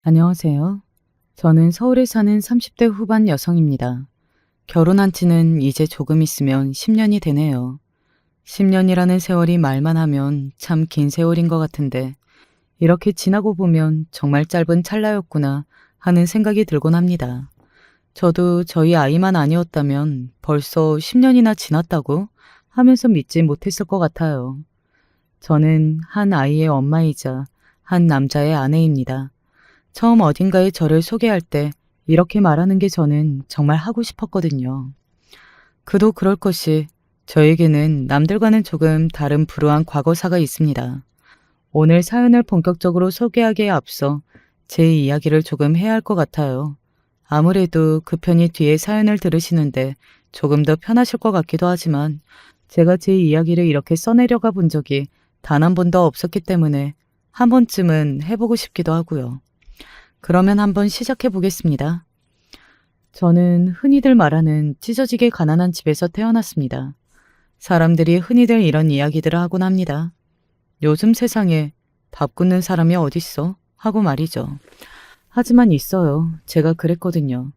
안녕하세요. 저는 서울에 사는 30대 후반 여성입니다. 결혼한 지는 이제 조금 있으면 10년이 되네요. 10년이라는 세월이 말만 하면 참 긴 세월인 것 같은데 이렇게 지나고 보면 정말 짧은 찰나였구나 하는 생각이 들곤 합니다. 저도 저희 아이만 아니었다면 벌써 10년이나 지났다고 하면서 믿지 못했을 것 같아요. 저는 한 아이의 엄마이자 한 남자의 아내입니다. 처음 어딘가에 저를 소개할 때 이렇게 말하는 게 저는 정말 하고 싶었거든요. 그도 그럴 것이 저에게는 남들과는 조금 다른 불우한 과거사가 있습니다. 오늘 사연을 본격적으로 소개하기에 앞서 제 이야기를 조금 해야 할 것 같아요. 아무래도 그 편이 뒤에 사연을 들으시는데 조금 더 편하실 것 같기도 하지만 제가 제 이야기를 이렇게 써내려가 본 적이 단 한 번도 없었기 때문에 한 번쯤은 해보고 싶기도 하고요. 그러면 한번 시작해 보겠습니다. 저는 흔히들 말하는 찢어지게 가난한 집에서 태어났습니다. 사람들이 흔히들 이런 이야기들을 하곤 합니다. 요즘 세상에 밥 굶는 사람이 어딨어? 하고 말이죠. 하지만 있어요. 제가 그랬거든요.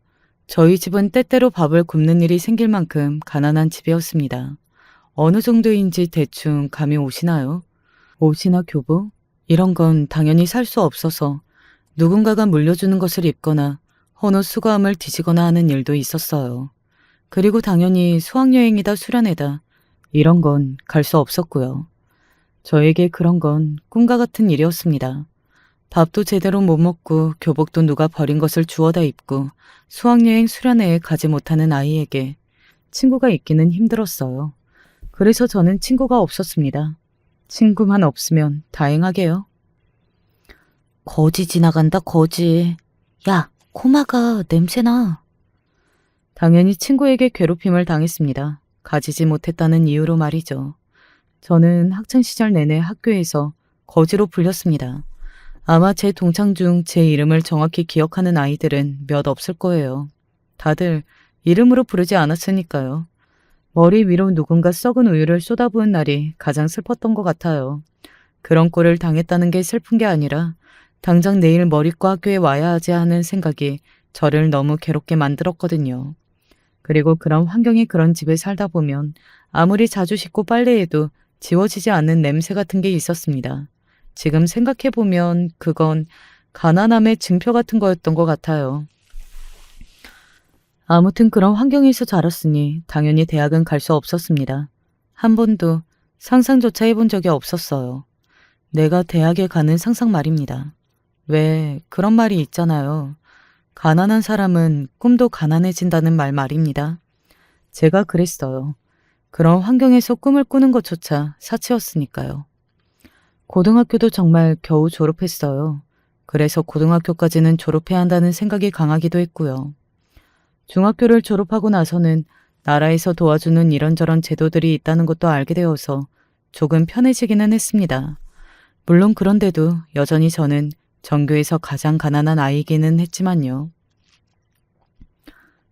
저희 집은 때때로 밥을 굶는 일이 생길 만큼 가난한 집이었습니다. 어느 정도인지 대충 감이 오시나요? 옷이나 교복? 이런 건 당연히 살 수 없어서 누군가가 물려주는 것을 입거나 헌옷 수거함을 뒤지거나 하는 일도 있었어요. 그리고 당연히 수학여행이다 수련회다 이런 건 갈 수 없었고요. 저에게 그런 건 꿈과 같은 일이었습니다. 밥도 제대로 못 먹고 교복도 누가 버린 것을 주워다 입고 수학여행 수련회에 가지 못하는 아이에게 친구가 있기는 힘들었어요. 그래서 저는 친구가 없었습니다. 친구만 없으면 다행하게요. 거지 지나간다, 거지. 야, 코마가 냄새나. 당연히 친구에게 괴롭힘을 당했습니다. 가지지 못했다는 이유로 말이죠. 저는 학창시절 내내 학교에서 거지로 불렸습니다. 아마 제 동창 중 제 이름을 정확히 기억하는 아이들은 몇 없을 거예요. 다들 이름으로 부르지 않았으니까요. 머리 위로 누군가 썩은 우유를 쏟아부은 날이 가장 슬펐던 것 같아요. 그런 꼴을 당했다는 게 슬픈 게 아니라 당장 내일 머리과 학교에 와야 하지 하는 생각이 저를 너무 괴롭게 만들었거든요. 그리고 그런 환경이 그런 집에 살다 보면 아무리 자주 씻고 빨래해도 지워지지 않는 냄새 같은 게 있었습니다. 지금 생각해보면 그건 가난함의 증표 같은 거였던 것 같아요. 아무튼 그런 환경에서 자랐으니 당연히 대학은 갈 수 없었습니다. 한 번도 상상조차 해본 적이 없었어요. 내가 대학에 가는 상상 말입니다. 왜 그런 말이 있잖아요. 가난한 사람은 꿈도 가난해진다는 말 말입니다. 제가 그랬어요. 그런 환경에서 꿈을 꾸는 것조차 사치였으니까요. 고등학교도 정말 겨우 졸업했어요. 그래서 고등학교까지는 졸업해야 한다는 생각이 강하기도 했고요. 중학교를 졸업하고 나서는 나라에서 도와주는 이런저런 제도들이 있다는 것도 알게 되어서 조금 편해지기는 했습니다. 물론 그런데도 여전히 저는 전교에서 가장 가난한 아이이기는 했지만요.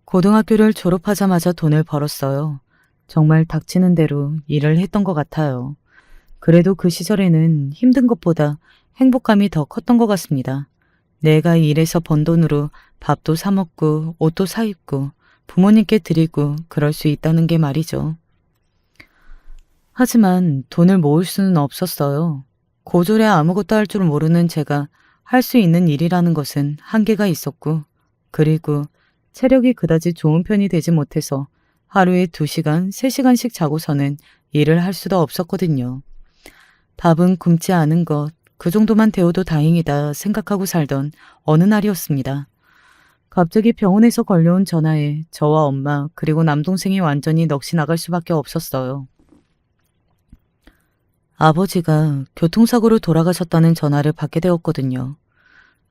고등학교를 졸업하자마자 돈을 벌었어요. 정말 닥치는 대로 일을 했던 것 같아요. 그래도 그 시절에는 힘든 것보다 행복감이 더 컸던 것 같습니다. 내가 일해서 번 돈으로 밥도 사 먹고 옷도 사 입고 부모님께 드리고 그럴 수 있다는 게 말이죠. 하지만 돈을 모을 수는 없었어요. 고졸에 아무것도 할 줄 모르는 제가 할 수 있는 일이라는 것은 한계가 있었고, 그리고 체력이 그다지 좋은 편이 되지 못해서 하루에 2시간, 3시간씩 자고서는 일을 할 수도 없었거든요. 밥은 굶지 않은 것, 그 정도만 되어도 다행이다 생각하고 살던 어느 날이었습니다. 갑자기 병원에서 걸려온 전화에 저와 엄마 그리고 남동생이 완전히 넋이 나갈 수밖에 없었어요. 아버지가 교통사고로 돌아가셨다는 전화를 받게 되었거든요.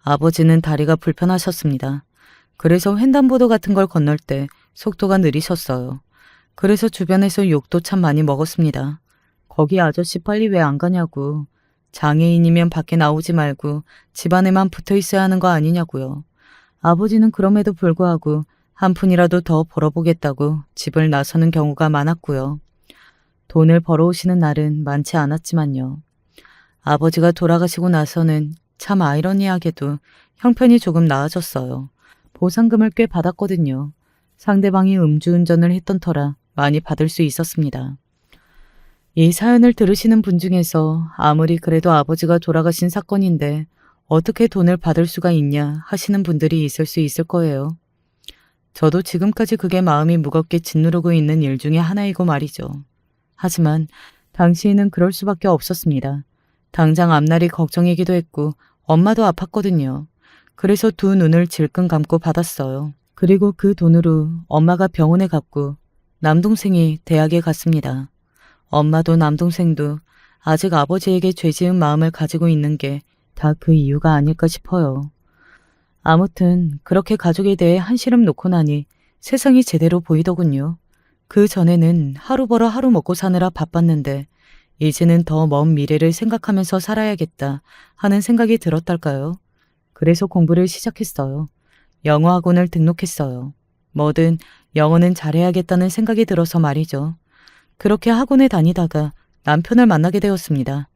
아버지는 다리가 불편하셨습니다. 그래서 횡단보도 같은 걸 건널 때 속도가 느리셨어요. 그래서 주변에서 욕도 참 많이 먹었습니다. 거기 아저씨 빨리 왜 안 가냐고. 장애인이면 밖에 나오지 말고 집 안에만 붙어 있어야 하는 거 아니냐고요. 아버지는 그럼에도 불구하고 한 푼이라도 더 벌어보겠다고 집을 나서는 경우가 많았고요. 돈을 벌어오시는 날은 많지 않았지만요. 아버지가 돌아가시고 나서는 참 아이러니하게도 형편이 조금 나아졌어요. 보상금을 꽤 받았거든요. 상대방이 음주운전을 했던 터라 많이 받을 수 있었습니다. 이 사연을 들으시는 분 중에서 아무리 그래도 아버지가 돌아가신 사건인데 어떻게 돈을 받을 수가 있냐 하시는 분들이 있을 수 있을 거예요. 저도 지금까지 그게 마음이 무겁게 짓누르고 있는 일 중에 하나이고 말이죠. 하지만 당시에는 그럴 수밖에 없었습니다. 당장 앞날이 걱정이기도 했고 엄마도 아팠거든요. 그래서 두 눈을 질끈 감고 받았어요. 그리고 그 돈으로 엄마가 병원에 갔고 남동생이 대학에 갔습니다. 엄마도 남동생도 아직 아버지에게 죄지은 마음을 가지고 있는 게 다 그 이유가 아닐까 싶어요. 아무튼 그렇게 가족에 대해 한시름 놓고 나니 세상이 제대로 보이더군요. 그 전에는 하루 벌어 하루 먹고 사느라 바빴는데 이제는 더 먼 미래를 생각하면서 살아야겠다 하는 생각이 들었달까요? 그래서 공부를 시작했어요. 영어 학원을 등록했어요. 뭐든 영어는 잘해야겠다는 생각이 들어서 말이죠. 그렇게 학원에 다니다가 남편을 만나게 되었습니다.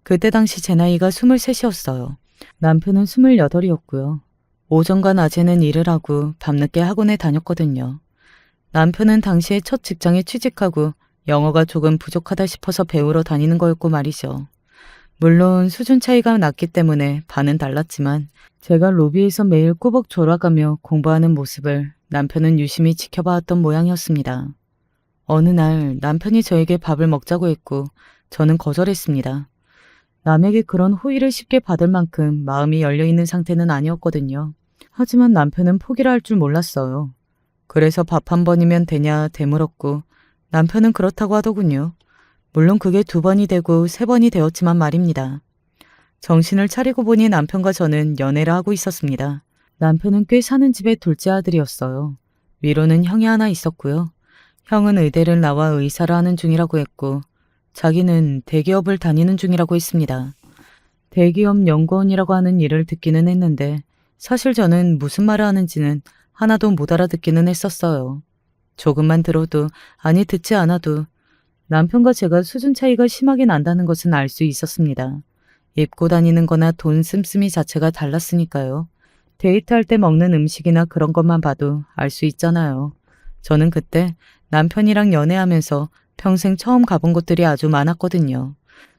그때 당시 제 나이가 23이었어요. 남편은 28이었고요. 오전과 낮에는 일을 하고 밤늦게 학원에 다녔거든요. 남편은 당시에 첫 직장에 취직하고 영어가 조금 부족하다 싶어서 배우러 다니는 거였고 말이죠. 물론 수준 차이가 났기 때문에 반은 달랐지만 제가 로비에서 매일 꾸벅 졸아가며 공부하는 모습을 남편은 유심히 지켜봐왔던 모양이었습니다. 어느 날 남편이 저에게 밥을 먹자고 했고 저는 거절했습니다. 남에게 그런 호의를 쉽게 받을 만큼 마음이 열려있는 상태는 아니었거든요. 하지만 남편은 포기를 할 줄 몰랐어요. 그래서 밥 한 번이면 되냐 되물었고 남편은 그렇다고 하더군요. 물론 그게 2번이 되고 3번이 되었지만 말입니다. 정신을 차리고 보니 남편과 저는 연애를 하고 있었습니다. 남편은 꽤 사는 집의 둘째 아들이었어요. 위로는 형이 하나 있었고요. 형은 의대를 나와 의사를 하는 중이라고 했고 자기는 대기업을 다니는 중이라고 했습니다. 대기업 연구원이라고 하는 일을 듣기는 했는데 사실 저는 무슨 말을 하는지는 하나도 못 알아듣기는 했었어요. 조금만 들어도 아니 듣지 않아도 남편과 제가 수준 차이가 심하게 난다는 것은 알 수 있었습니다. 입고 다니는 거나 돈 씀씀이 자체가 달랐으니까요. 데이트할 때 먹는 음식이나 그런 것만 봐도 알 수 있잖아요. 저는 그때 남편이랑 연애하면서 평생 처음 가본 곳들이 아주 많았거든요.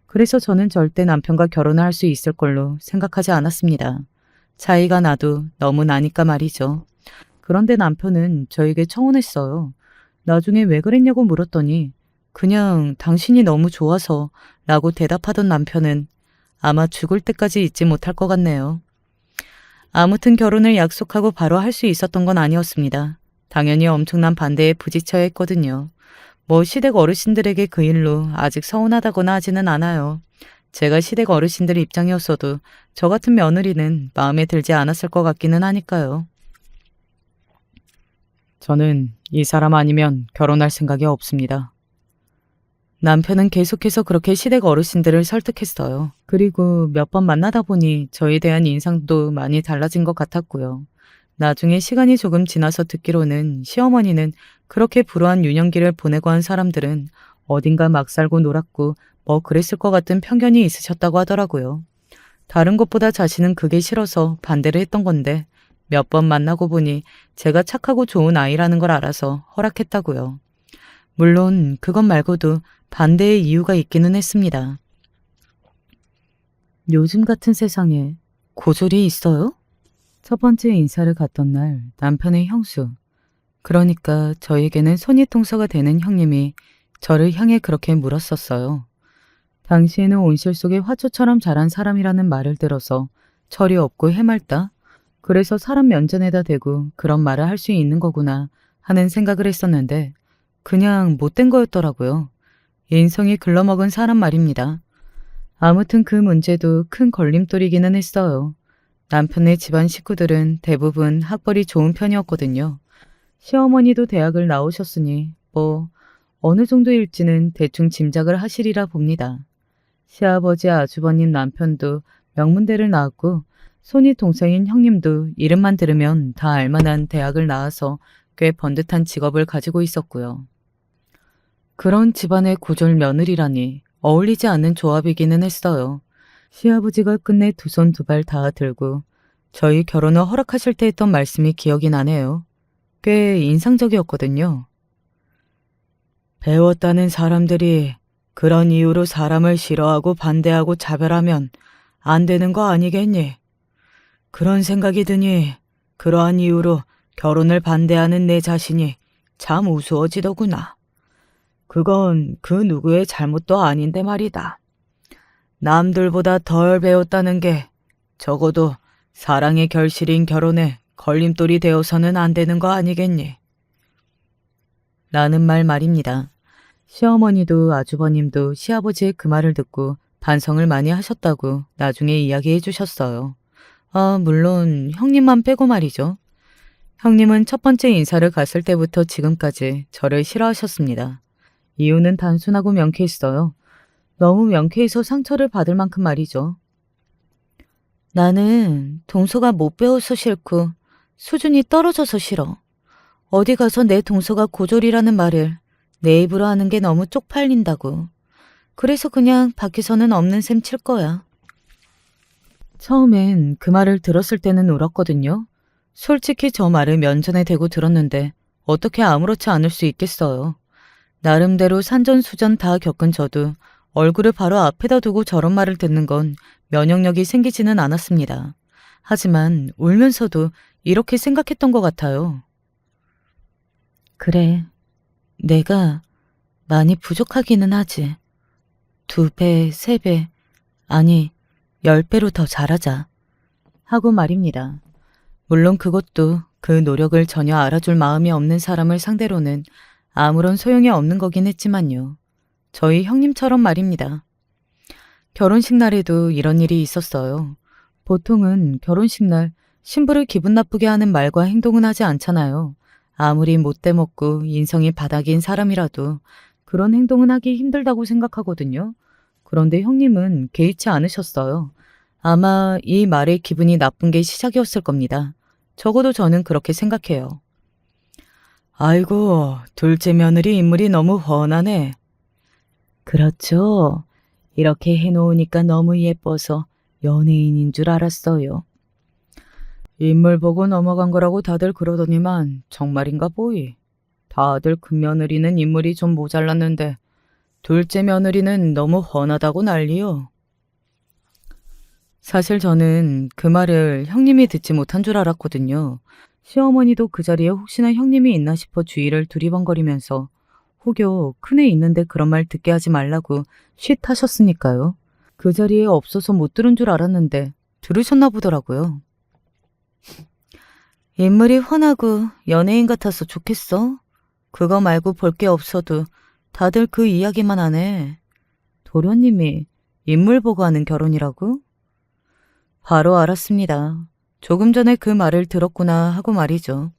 그래서 저는 절대 남편과 결혼을 할 수 있을 걸로 생각하지 않았습니다. 차이가 나도 너무 나니까 말이죠. 그런데 남편은 저에게 청혼했어요. 나중에 왜 그랬냐고 물었더니 그냥 당신이 너무 좋아서 라고 대답하던 남편은 아마 죽을 때까지 잊지 못할 것 같네요. 아무튼 결혼을 약속하고 바로 할 수 있었던 건 아니었습니다. 당연히 엄청난 반대에 부딪혀야 했거든요. 뭐 시댁 어르신들에게 그 일로 아직 서운하다거나 하지는 않아요. 제가 시댁 어르신들 입장이었어도 저 같은 며느리는 마음에 들지 않았을 것 같기는 하니까요. 저는 이 사람 아니면 결혼할 생각이 없습니다. 남편은 계속해서 그렇게 시댁 어르신들을 설득했어요. 그리고 몇 번 만나다 보니 저에 대한 인상도 많이 달라진 것 같았고요. 나중에 시간이 조금 지나서 듣기로는 시어머니는 그렇게 불우한 유년기를 보내고 한 사람들은 어딘가 막 살고 놀았고 뭐 그랬을 것 같은 편견이 있으셨다고 하더라고요. 다른 것보다 자신은 그게 싫어서 반대를 했던 건데 몇 번 만나고 보니 제가 착하고 좋은 아이라는 걸 알아서 허락했다고요. 물론 그것 말고도 반대의 이유가 있기는 했습니다. 요즘 같은 세상에 고졸이 있어요? 첫 번째 인사를 갔던 날 남편의 형수, 그러니까 저에게는 손위통수가 되는 형님이 저를 향해 그렇게 물었었어요. 당시에는 온실 속의 화초처럼 자란 사람이라는 말을 들어서 철이 없고 해맑다. 그래서 사람 면전에다 대고 그런 말을 할 수 있는 거구나 하는 생각을 했었는데 그냥 못된 거였더라고요. 인성이 글러먹은 사람 말입니다. 아무튼 그 문제도 큰 걸림돌이기는 했어요. 남편의 집안 식구들은 대부분 학벌이 좋은 편이었거든요. 시어머니도 대학을 나오셨으니 뭐 어느 정도일지는 대충 짐작을 하시리라 봅니다. 시아버지 아주버님 남편도 명문대를 나왔고 손이 동생인 형님도 이름만 들으면 다 알만한 대학을 나와서 꽤 번듯한 직업을 가지고 있었고요. 그런 집안의 고졸 며느리라니 어울리지 않는 조합이기는 했어요. 시아버지가 끝내 두 손 두 발 다 들고 저희 결혼을 허락하실 때 했던 말씀이 기억이 나네요. 꽤 인상적이었거든요. 배웠다는 사람들이 그런 이유로 사람을 싫어하고 반대하고 차별하면 안 되는 거 아니겠니? 그런 생각이 드니 그러한 이유로 결혼을 반대하는 내 자신이 참 우스워지더구나. 그건 그 누구의 잘못도 아닌데 말이다. 남들보다 덜 배웠다는 게 적어도 사랑의 결실인 결혼에 걸림돌이 되어서는 안 되는 거 아니겠니? 라는 말입니다. 시어머니도 아주버님도 시아버지의 그 말을 듣고 반성을 많이 하셨다고 나중에 이야기해 주셨어요. 물론 형님만 빼고 말이죠. 형님은 첫 번째 인사를 갔을 때부터 지금까지 저를 싫어하셨습니다. 이유는 단순하고 명쾌했어요. 너무 명쾌해서 상처를 받을 만큼 말이죠. 나는 동서가 못 배워서 싫고 수준이 떨어져서 싫어. 어디 가서 내 동서가 고졸이라는 말을 내 입으로 하는 게 너무 쪽팔린다고. 그래서 그냥 밖에서는 없는 셈 칠 거야. 처음엔 그 말을 들었을 때는 울었거든요. 솔직히 저 말을 면전에 대고 들었는데 어떻게 아무렇지 않을 수 있겠어요. 나름대로 산전수전 다 겪은 저도 얼굴을 바로 앞에다 두고 저런 말을 듣는 건 면역력이 생기지는 않았습니다. 하지만 울면서도 이렇게 생각했던 것 같아요. 그래, 내가 많이 부족하기는 하지. 2배, 3배, 아니 10배로 더 잘하자. 하고 말입니다. 물론 그것도 그 노력을 전혀 알아줄 마음이 없는 사람을 상대로는 아무런 소용이 없는 거긴 했지만요. 저희 형님처럼 말입니다. 결혼식 날에도 이런 일이 있었어요. 보통은 결혼식 날 신부를 기분 나쁘게 하는 말과 행동은 하지 않잖아요. 아무리 못돼 먹고 인성이 바닥인 사람이라도 그런 행동은 하기 힘들다고 생각하거든요. 그런데 형님은 개의치 않으셨어요. 아마 이 말에 기분이 나쁜 게 시작이었을 겁니다. 적어도 저는 그렇게 생각해요. 아이고, 둘째 며느리 인물이 너무 훤하네. 그렇죠. 이렇게 해놓으니까 너무 예뻐서 연예인인 줄 알았어요. 인물 보고 넘어간 거라고 다들 그러더니만 정말인가 보이. 다들 큰 며느리는 인물이 좀 모자랐는데 둘째 며느리는 너무 훤하다고 난리요. 사실 저는 그 말을 형님이 듣지 못한 줄 알았거든요. 시어머니도 그 자리에 혹시나 형님이 있나 싶어 주위를 두리번거리면서 혹여 큰애 있는데 그런 말 듣게 하지 말라고 쉿 하셨으니까요. 그 자리에 없어서 못 들은 줄 알았는데 들으셨나 보더라고요. 인물이 훤하고 연예인 같아서 좋겠어? 그거 말고 볼 게 없어도 다들 그 이야기만 하네. 도련님이 인물 보고 하는 결혼이라고? 바로 알았습니다. 조금 전에 그 말을 들었구나 하고 말이죠.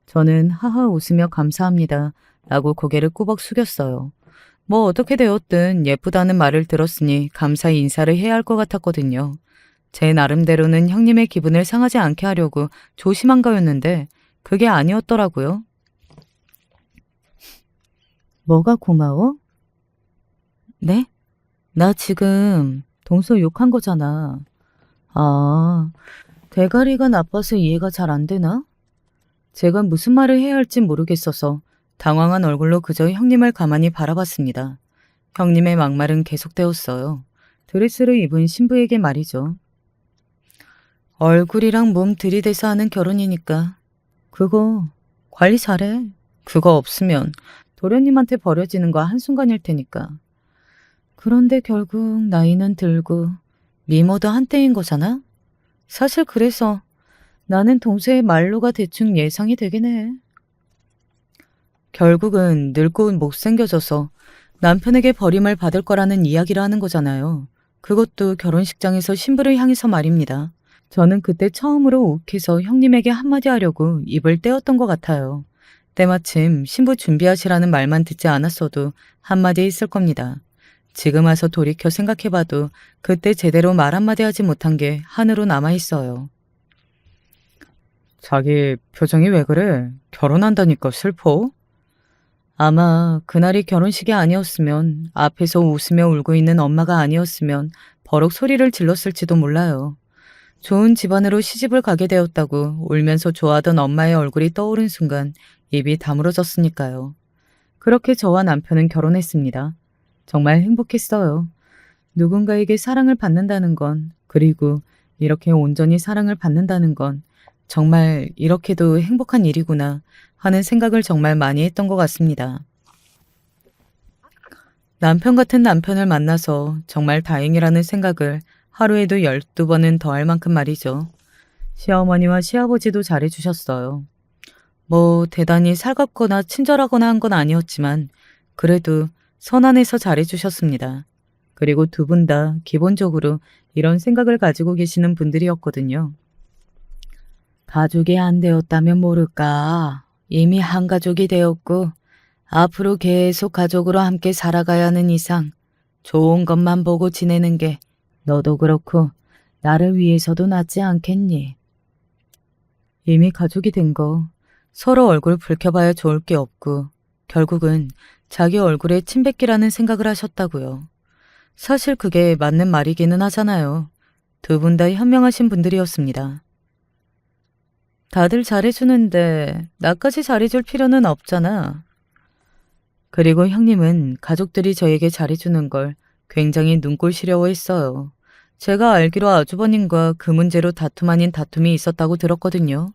저는 하하 웃으며 감사합니다 라고 고개를 꾸벅 숙였어요. 뭐 어떻게 되었든 예쁘다는 말을 들었으니 감사히 인사를 해야 할 것 같았거든요. 제 나름대로는 형님의 기분을 상하지 않게 하려고 조심한 거였는데 그게 아니었더라고요. 뭐가 고마워? 네? 나 지금 동서 욕한 거잖아. 아, 대가리가 나빠서 이해가 잘 안 되나? 제가 무슨 말을 해야 할지 모르겠어서 당황한 얼굴로 그저 형님을 가만히 바라봤습니다. 형님의 막말은 계속되었어요. 드레스를 입은 신부에게 말이죠. 얼굴이랑 몸 들이대서 하는 결혼이니까 그거 관리 잘해. 그거 없으면 도련님한테 버려지는 거 한순간일 테니까. 그런데 결국 나이는 들고 미모도 한때인 거잖아? 사실 그래서 나는 동서의 말로가 대충 예상이 되긴 해. 결국은 늙고 못생겨져서 남편에게 버림을 받을 거라는 이야기를 하는 거잖아요. 그것도 결혼식장에서 신부를 향해서 말입니다. 저는 그때 처음으로 욱해서 형님에게 한마디 하려고 입을 떼었던 것 같아요. 때마침 신부 준비하시라는 말만 듣지 않았어도 한마디 했을 겁니다. 지금 와서 돌이켜 생각해봐도 그때 제대로 말 한마디 하지 못한 게 한으로 남아있어요. 자기 표정이 왜 그래? 결혼한다니까 슬퍼? 아마 그날이 결혼식이 아니었으면 앞에서 웃으며 울고 있는 엄마가 아니었으면 버럭 소리를 질렀을지도 몰라요. 좋은 집안으로 시집을 가게 되었다고 울면서 좋아하던 엄마의 얼굴이 떠오른 순간 입이 다물어졌으니까요. 그렇게 저와 남편은 결혼했습니다. 정말 행복했어요. 누군가에게 사랑을 받는다는 건, 그리고 이렇게 온전히 사랑을 받는다는 건 정말 이렇게도 행복한 일이구나 하는 생각을 정말 많이 했던 것 같습니다. 남편 같은 남편을 만나서 정말 다행이라는 생각을 하루에도 12번은 더 할 만큼 말이죠. 시어머니와 시아버지도 잘해주셨어요. 뭐 대단히 살갑거나 친절하거나 한 건 아니었지만 그래도 선안에서 잘해주셨습니다. 그리고 두 분 다 기본적으로 이런 생각을 가지고 계시는 분들이었거든요. 가족이 안 되었다면 모를까. 이미 한 가족이 되었고 앞으로 계속 가족으로 함께 살아가야 하는 이상 좋은 것만 보고 지내는 게 너도 그렇고 나를 위해서도 낫지 않겠니? 이미 가족이 된 거 서로 얼굴 붉혀봐야 좋을 게 없고 결국은 자기 얼굴에 침 뱉기라는 생각을 하셨다고요. 사실 그게 맞는 말이기는 하잖아요. 두 분 다 현명하신 분들이었습니다. 다들 잘해주는데 나까지 잘해줄 필요는 없잖아. 그리고 형님은 가족들이 저에게 잘해주는 걸 굉장히 눈꼴 시려워했어요. 제가 알기로 아주버님과 그 문제로 다툼 아닌 다툼이 있었다고 들었거든요.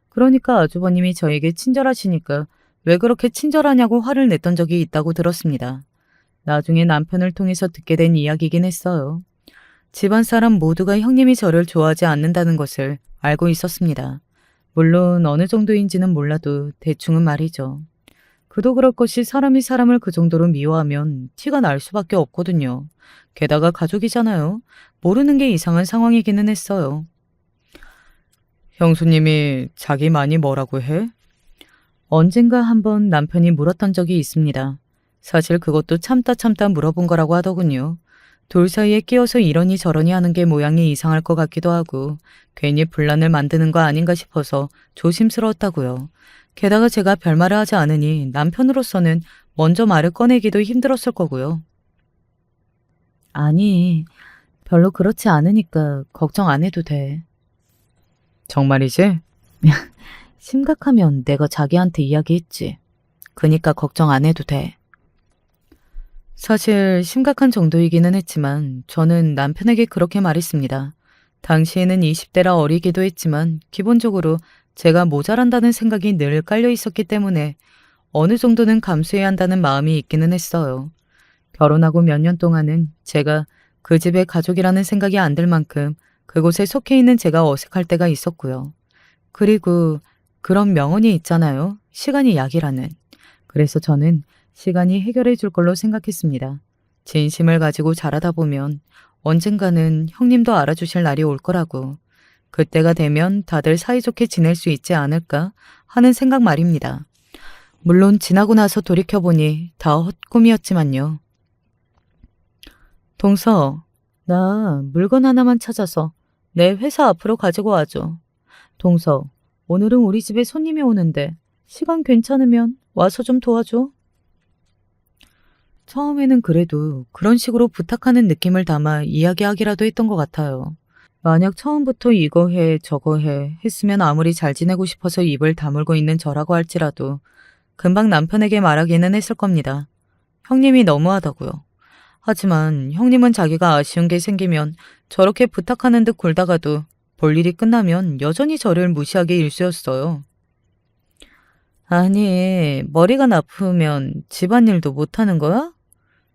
그러니까 아주버님이 저에게 친절하시니까 왜 그렇게 친절하냐고 화를 냈던 적이 있다고 들었습니다. 나중에 남편을 통해서 듣게 된 이야기이긴 했어요. 집안 사람 모두가 형님이 저를 좋아하지 않는다는 것을 알고 있었습니다. 물론 어느 정도인지는 몰라도 대충은 말이죠. 그도 그럴 것이 사람이 사람을 그 정도로 미워하면 티가 날 수밖에 없거든요. 게다가 가족이잖아요. 모르는 게 이상한 상황이기는 했어요. 형수님이 자기 많이 뭐라고 해? 언젠가 한번 남편이 물었던 적이 있습니다. 사실 그것도 참다 물어본 거라고 하더군요. 둘 사이에 끼어서 이러니 저러니 하는 게 모양이 이상할 것 같기도 하고 괜히 분란을 만드는 거 아닌가 싶어서 조심스러웠다고요. 게다가 제가 별말을 하지 않으니 남편으로서는 먼저 말을 꺼내기도 힘들었을 거고요. 아니, 별로 그렇지 않으니까 걱정 안 해도 돼. 정말이지? 심각하면 내가 자기한테 이야기했지. 그니까 걱정 안 해도 돼. 사실 심각한 정도이기는 했지만 저는 남편에게 그렇게 말했습니다. 당시에는 20대라 어리기도 했지만 기본적으로 제가 모자란다는 생각이 늘 깔려 있었기 때문에 어느 정도는 감수해야 한다는 마음이 있기는 했어요. 결혼하고 몇 년 동안은 제가 그 집의 가족이라는 생각이 안 들 만큼 그곳에 속해 있는 제가 어색할 때가 있었고요. 그리고 그런 명언이 있잖아요. 시간이 약이라는. 그래서 저는 시간이 해결해 줄 걸로 생각했습니다. 진심을 가지고 자라다 보면 언젠가는 형님도 알아주실 날이 올 거라고. 그때가 되면 다들 사이좋게 지낼 수 있지 않을까 하는 생각 말입니다. 물론 지나고 나서 돌이켜보니 다 헛꿈이었지만요. 동서, 나 물건 하나만 찾아서 내 회사 앞으로 가지고 와줘. 동서, 오늘은 우리 집에 손님이 오는데 시간 괜찮으면 와서 좀 도와줘. 처음에는 그래도 그런 식으로 부탁하는 느낌을 담아 이야기하기라도 했던 것 같아요. 만약 처음부터 이거 해 저거 해 했으면 아무리 잘 지내고 싶어서 입을 다물고 있는 저라고 할지라도 금방 남편에게 말하기는 했을 겁니다. 형님이 너무하다고요. 하지만 형님은 자기가 아쉬운 게 생기면 저렇게 부탁하는 듯 굴다가도 볼 일이 끝나면 여전히 저를 무시하게 일쑤였어요. 아니, 머리가 나쁘면 집안일도 못하는 거야?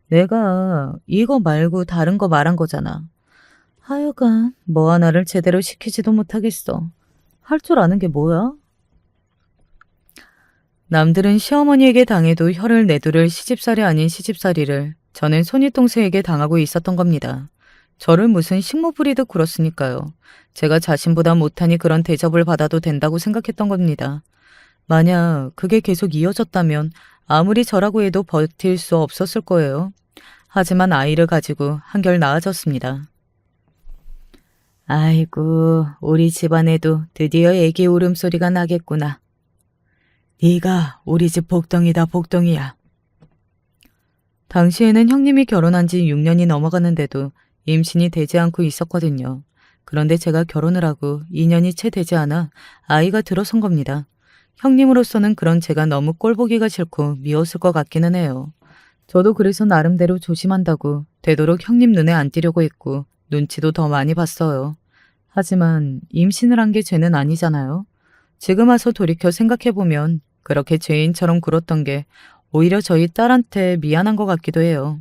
내가 이거 말고 다른 거 말한 거잖아. 하여간 뭐 하나를 제대로 시키지도 못하겠어. 할 줄 아는 게 뭐야? 남들은 시어머니에게 당해도 혀를 내두를 시집살이 아닌 시집살이를 저는 손윗동생에게 당하고 있었던 겁니다. 저를 무슨 식모 부리듯 굴었으니까요. 제가 자신보다 못하니 그런 대접을 받아도 된다고 생각했던 겁니다. 만약 그게 계속 이어졌다면 아무리 저라고 해도 버틸 수 없었을 거예요. 하지만 아이를 가지고 한결 나아졌습니다. 아이고, 우리 집안에도 드디어 애기 울음소리가 나겠구나. 네가 우리 집 복덩이다 복덩이야. 당시에는 형님이 결혼한 지 6년이 넘어가는데도 임신이 되지 않고 있었거든요. 그런데 제가 결혼을 하고 2년이 채 되지 않아 아이가 들어선 겁니다. 형님으로서는 그런 제가 너무 꼴보기가 싫고 미웠을 것 같기는 해요. 저도 그래서 나름대로 조심한다고 되도록 형님 눈에 안 띄려고 했고 눈치도 더 많이 봤어요. 하지만 임신을 한 게 죄는 아니잖아요. 지금 와서 돌이켜 생각해보면 그렇게 죄인처럼 굴었던 게 오히려 저희 딸한테 미안한 것 같기도 해요.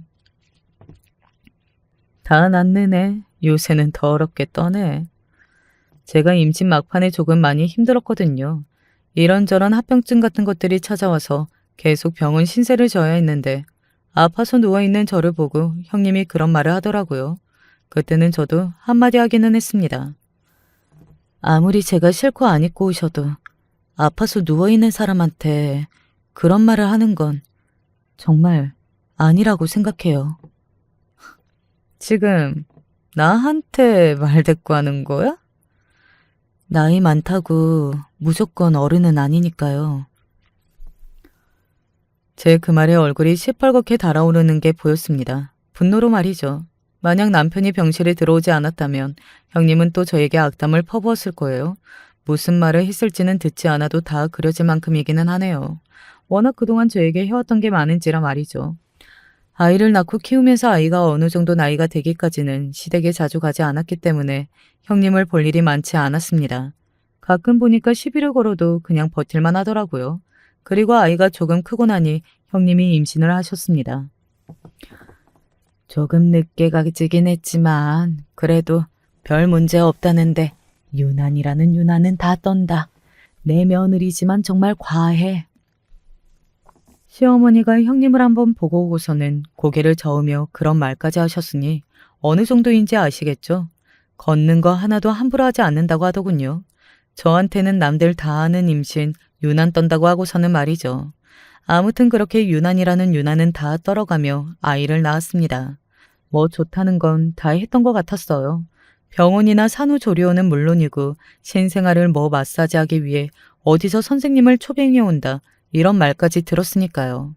다 낫네네. 요새는 더럽게 떠네. 제가 임신 막판에 조금 많이 힘들었거든요. 이런저런 합병증 같은 것들이 찾아와서 계속 병원 신세를 져야 했는데 아파서 누워있는 저를 보고 형님이 그런 말을 하더라고요. 그때는 저도 한마디 하기는 했습니다. 아무리 제가 싫고 안 입고 오셔도 아파서 누워있는 사람한테 그런 말을 하는 건 정말 아니라고 생각해요. 지금 나한테 말대꾸하는 거야? 나이 많다고 무조건 어른은 아니니까요. 제 그 말에 얼굴이 시뻘겋게 달아오르는 게 보였습니다. 분노로 말이죠. 만약 남편이 병실에 들어오지 않았다면 형님은 또 저에게 악담을 퍼부었을 거예요. 무슨 말을 했을지는 듣지 않아도 다 그려질 만큼이기는 하네요. 워낙 그동안 저에게 해왔던 게 많은지라 말이죠. 아이를 낳고 키우면서 아이가 어느 정도 나이가 되기까지는 시댁에 자주 가지 않았기 때문에 형님을 볼 일이 많지 않았습니다. 가끔 보니까 시비를 걸어도 그냥 버틸만 하더라고요. 그리고 아이가 조금 크고 나니 형님이 임신을 하셨습니다. 조금 늦게 가지긴 했지만 그래도 별 문제 없다는데 유난이라는 유난은 다 떤다. 내 며느리지만 정말 과해. 시어머니가 형님을 한번 보고 오고서는 고개를 저으며 그런 말까지 하셨으니 어느 정도인지 아시겠죠? 걷는 거 하나도 함부로 하지 않는다고 하더군요. 저한테는 남들 다 아는 임신, 유난 떤다고 하고서는 말이죠. 아무튼 그렇게 유난이라는 유난은 다 떨어가며 아이를 낳았습니다. 뭐 좋다는 건 다 했던 것 같았어요. 병원이나 산후조리원은 물론이고 신생아를 뭐 마사지하기 위해 어디서 선생님을 초빙해 온다. 이런 말까지 들었으니까요.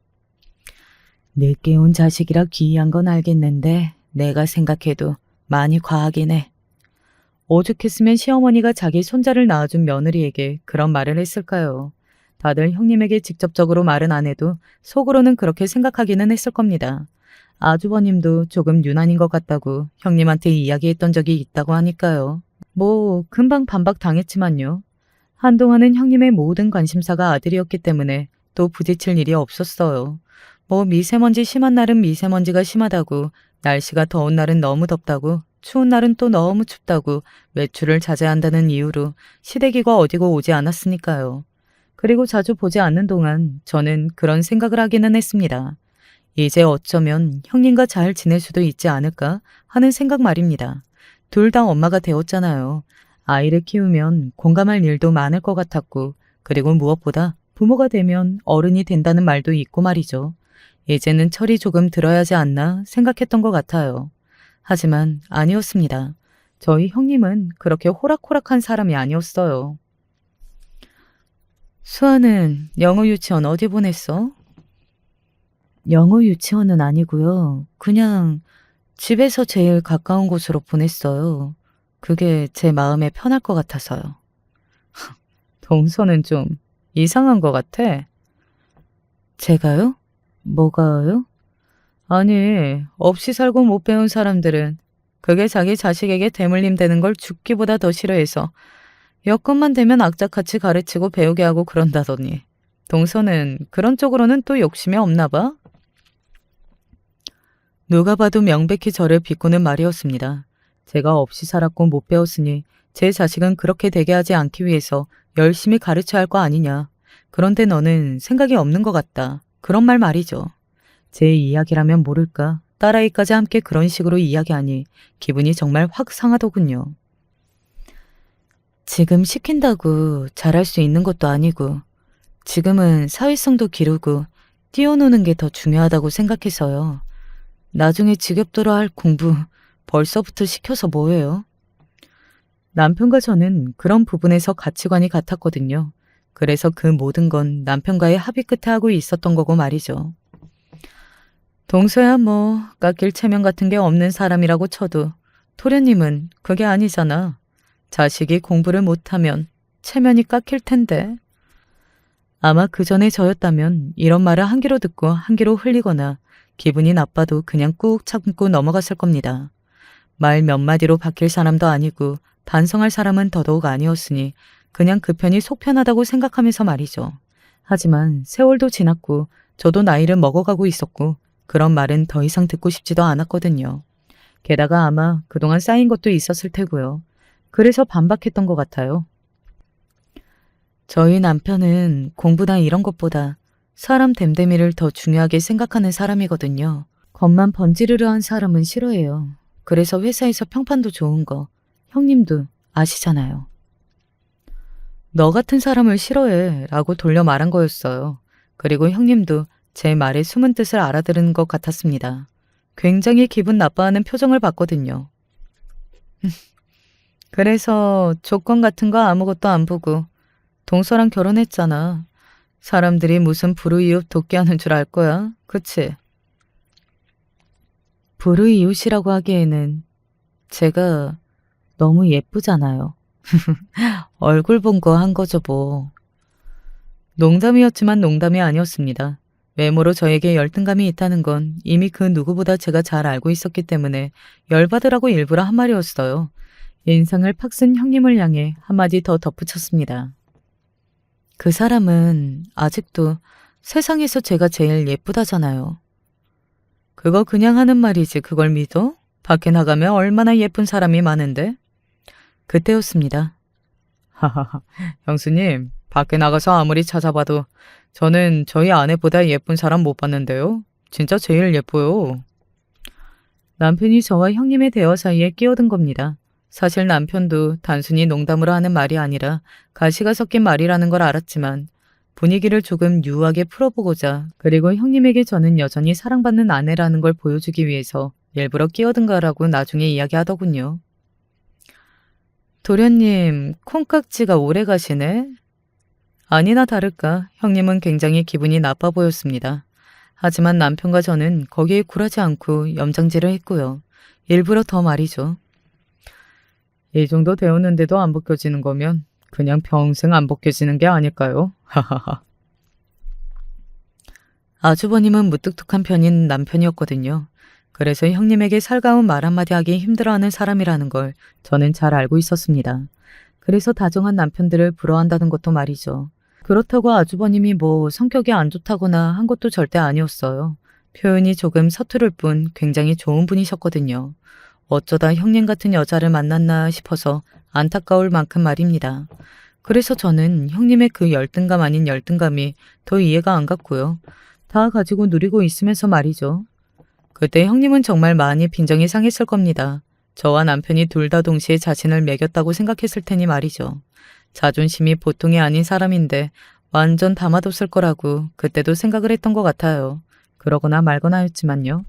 늦게 온 자식이라 귀한 건 알겠는데 내가 생각해도 많이 과하긴 해. 오죽했으면 시어머니가 자기 손자를 낳아준 며느리에게 그런 말을 했을까요? 다들 형님에게 직접적으로 말은 안 해도 속으로는 그렇게 생각하기는 했을 겁니다. 아주버님도 조금 유난인 것 같다고 형님한테 이야기했던 적이 있다고 하니까요. 뭐 금방 반박 당했지만요. 한동안은 형님의 모든 관심사가 아들이었기 때문에 또 부딪힐 일이 없었어요. 뭐 미세먼지 심한 날은 미세먼지가 심하다고, 날씨가 더운 날은 너무 덥다고, 추운 날은 또 너무 춥다고 외출을 자제한다는 이유로 시댁이고 어디고 오지 않았으니까요. 그리고 자주 보지 않는 동안 저는 그런 생각을 하기는 했습니다. 이제 어쩌면 형님과 잘 지낼 수도 있지 않을까 하는 생각 말입니다. 둘 다 엄마가 되었잖아요. 아이를 키우면 공감할 일도 많을 것 같았고, 그리고 무엇보다 부모가 되면 어른이 된다는 말도 있고 말이죠. 이제는 철이 조금 들어야지 않나 생각했던 것 같아요. 하지만 아니었습니다. 저희 형님은 그렇게 호락호락한 사람이 아니었어요. 수아는 영어 유치원 어디 보냈어? 영어 유치원은 아니고요. 그냥 집에서 제일 가까운 곳으로 보냈어요. 그게 제 마음에 편할 것 같아서요. 동서는 좀 이상한 것 같아. 제가요? 뭐가요? 아니, 없이 살고 못 배운 사람들은 그게 자기 자식에게 대물림 되는 걸 죽기보다 더 싫어해서 여건만 되면 악착같이 가르치고 배우게 하고 그런다더니 동서는 그런 쪽으로는 또 욕심이 없나 봐? 누가 봐도 명백히 저를 비꼬는 말이었습니다. 제가 없이 살았고 못 배웠으니 제 자식은 그렇게 되게 하지 않기 위해서 열심히 가르쳐야 할 거 아니냐. 그런데 너는 생각이 없는 것 같다. 그런 말 말이죠. 제 이야기라면 모를까. 딸아이까지 함께 그런 식으로 이야기하니 기분이 정말 확 상하더군요. 지금 시킨다고 잘할 수 있는 것도 아니고 지금은 사회성도 기르고 뛰어노는 게 더 중요하다고 생각해서요. 나중에 지겹도록 할 공부 벌써부터 시켜서 뭐해요? 남편과 저는 그런 부분에서 가치관이 같았거든요. 그래서 그 모든 건 남편과의 합의 끝에 하고 있었던 거고 말이죠. 동서야 뭐 깎일 체면 같은 게 없는 사람이라고 쳐도 도련님은 그게 아니잖아. 자식이 공부를 못하면 체면이 깎일 텐데. 아마 그 전에 저였다면 이런 말을 한 귀로 듣고 한 귀로 흘리거나 기분이 나빠도 그냥 꾹 참고 넘어갔을 겁니다. 말 몇 마디로 바뀔 사람도 아니고 반성할 사람은 더더욱 아니었으니 그냥 그 편이 속 편하다고 생각하면서 말이죠. 하지만 세월도 지났고 저도 나이를 먹어가고 있었고 그런 말은 더 이상 듣고 싶지도 않았거든요. 게다가 아마 그동안 쌓인 것도 있었을 테고요. 그래서 반박했던 것 같아요. 저희 남편은 공부나 이런 것보다 사람 됨됨이를 더 중요하게 생각하는 사람이거든요. 겉만 번지르르한 사람은 싫어해요. 그래서 회사에서 평판도 좋은 거 형님도 아시잖아요. 너 같은 사람을 싫어해 라고 돌려 말한 거였어요. 그리고 형님도 제 말의 숨은 뜻을 알아들은 것 같았습니다. 굉장히 기분 나빠하는 표정을 봤거든요. 그래서 조건 같은 거 아무것도 안 보고 동서랑 결혼했잖아. 사람들이 무슨 불우이웃 돕기하는 줄 알 거야. 그치? 불우이웃이라고 하기에는 제가 너무 예쁘잖아요. 얼굴 본 거 한 거죠 뭐. 농담이었지만 농담이 아니었습니다. 외모로 저에게 열등감이 있다는 건 이미 그 누구보다 제가 잘 알고 있었기 때문에 열받으라고 일부러 한 말이었어요. 인상을 팍 쓴 형님을 향해 한마디 더 덧붙였습니다. 그 사람은 아직도 세상에서 제가 제일 예쁘다잖아요. 그거 그냥 하는 말이지 그걸 믿어? 밖에 나가면 얼마나 예쁜 사람이 많은데? 그때였습니다. 하하하, 형수님, 밖에 나가서 아무리 찾아봐도 저는 저희 아내보다 예쁜 사람 못 봤는데요. 진짜 제일 예뻐요. 남편이 저와 형님의 대화 사이에 끼어든 겁니다. 사실 남편도 단순히 농담으로 하는 말이 아니라 가시가 섞인 말이라는 걸 알았지만 분위기를 조금 유하게 풀어보고자 그리고 형님에게 저는 여전히 사랑받는 아내라는 걸 보여주기 위해서 일부러 끼어든 거라고 나중에 이야기하더군요. 도련님, 콩깍지가 오래 가시네? 아니나 다를까 형님은 굉장히 기분이 나빠 보였습니다. 하지만 남편과 저는 거기에 굴하지 않고 염장질을 했고요. 일부러 더 말이죠. 이 정도 되었는데도 안 벗겨지는 거면 그냥 평생 안 벗겨지는 게 아닐까요? 하하하. 아주버님은 무뚝뚝한 편인 남편이었거든요. 그래서 형님에게 살가운 말 한마디 하기 힘들어하는 사람이라는 걸 저는 잘 알고 있었습니다. 그래서 다정한 남편들을 부러워한다는 것도 말이죠. 그렇다고 아주버님이 뭐 성격이 안 좋다거나 한 것도 절대 아니었어요. 표현이 조금 서투를 뿐 굉장히 좋은 분이셨거든요. 어쩌다 형님 같은 여자를 만났나 싶어서 안타까울 만큼 말입니다. 그래서 저는 형님의 그 열등감 아닌 열등감이 더 이해가 안 갔고요. 다 가지고 누리고 있으면서 말이죠. 그때 형님은 정말 많이 빈정이 상했을 겁니다. 저와 남편이 둘 다 동시에 자신을 매겼다고 생각했을 테니 말이죠. 자존심이 보통이 아닌 사람인데 완전 담아뒀을 거라고 그때도 생각을 했던 것 같아요. 그러거나 말거나 였지만요.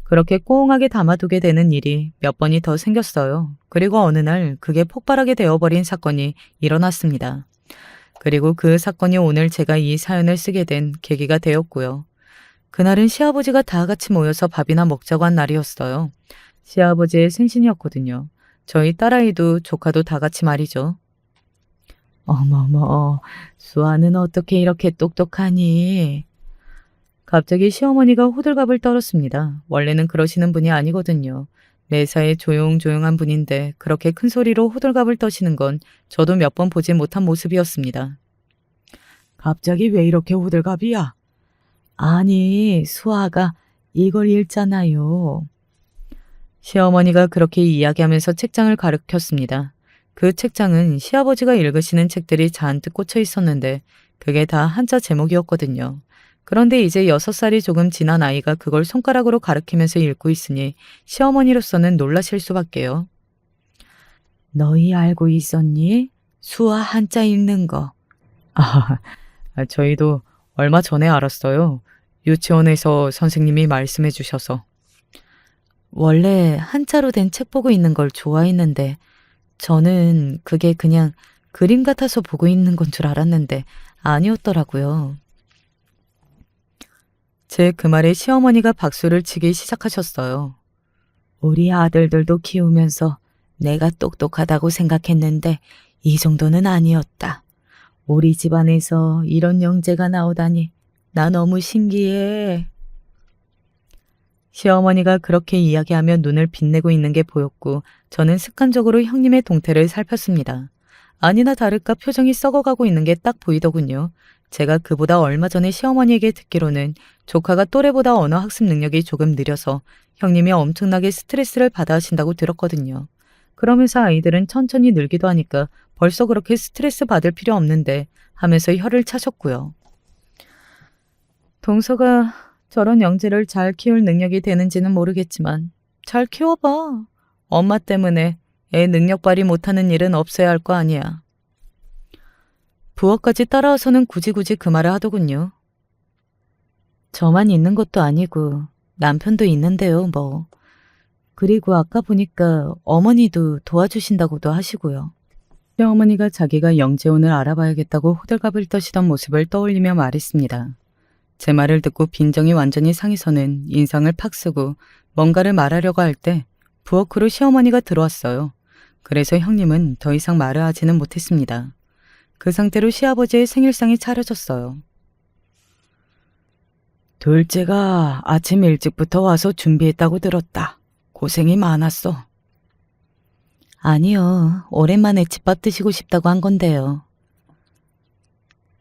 그렇게 꽁하게 담아두게 되는 일이 몇 번이 더 생겼어요. 그리고 어느 날 그게 폭발하게 되어버린 사건이 일어났습니다. 그리고 그 사건이 오늘 제가 이 사연을 쓰게 된 계기가 되었고요. 그날은 시아버지가 다 같이 모여서 밥이나 먹자고 한 날이었어요. 시아버지의 생신이었거든요. 저희 딸아이도 조카도 다 같이 말이죠. 어머머, 수아는 어떻게 이렇게 똑똑하니? 갑자기 시어머니가 호들갑을 떨었습니다. 원래는 그러시는 분이 아니거든요. 매사에 조용조용한 분인데 그렇게 큰 소리로 호들갑을 떠시는 건 저도 몇 번 보지 못한 모습이었습니다. 갑자기 왜 이렇게 호들갑이야? 아니, 수아가 이걸 읽잖아요. 시어머니가 그렇게 이야기하면서 책장을 가리켰습니다. 그 책장은 시아버지가 읽으시는 책들이 잔뜩 꽂혀 있었는데 그게 다 한자 제목이었거든요. 그런데 이제 6살이 조금 지난 아이가 그걸 손가락으로 가리키면서 읽고 있으니 시어머니로서는 놀라실 수밖에요. 너희 알고 있었니? 수아 한자 읽는 거. 저희도 얼마 전에 알았어요. 유치원에서 선생님이 말씀해 주셔서. 원래 한자로 된 책 보고 있는 걸 좋아했는데 저는 그게 그냥 그림 같아서 보고 있는 건 줄 알았는데 아니었더라고요. 제 그 말에 시어머니가 박수를 치기 시작하셨어요. 우리 아들들도 키우면서 내가 똑똑하다고 생각했는데 이 정도는 아니었다. 우리 집안에서 이런 영재가 나오다니 나 너무 신기해. 시어머니가 그렇게 이야기하며 눈을 빛내고 있는 게 보였고 저는 습관적으로 형님의 동태를 살폈습니다. 아니나 다를까 표정이 썩어가고 있는 게 딱 보이더군요. 제가 그보다 얼마 전에 시어머니에게 듣기로는 조카가 또래보다 언어 학습 능력이 조금 느려서 형님이 엄청나게 스트레스를 받아 하신다고 들었거든요. 그러면서 아이들은 천천히 늘기도 하니까 벌써 그렇게 스트레스 받을 필요 없는데 하면서 혀를 차셨고요. 동서가 저런 영재를 잘 키울 능력이 되는지는 모르겠지만 잘 키워봐. 엄마 때문에 애 능력 발휘 못하는 일은 없어야 할 거 아니야. 부엌까지 따라와서는 굳이 그 말을 하더군요. 저만 있는 것도 아니고 남편도 있는데요, 뭐. 그리고 아까 보니까 어머니도 도와주신다고도 하시고요. 시어머니가 자기가 영재혼을 알아봐야겠다고 호들갑을 떠시던 모습을 떠올리며 말했습니다. 제 말을 듣고 빈정이 완전히 상해서는 인상을 팍 쓰고 뭔가를 말하려고 할 때 부엌으로 시어머니가 들어왔어요. 그래서 형님은 더 이상 말을 하지는 못했습니다. 그 상태로 시아버지의 생일상이 차려졌어요. 둘째가 아침 일찍부터 와서 준비했다고 들었다. 고생이 많았어. 아니요. 오랜만에 집밥 드시고 싶다고 한 건데요.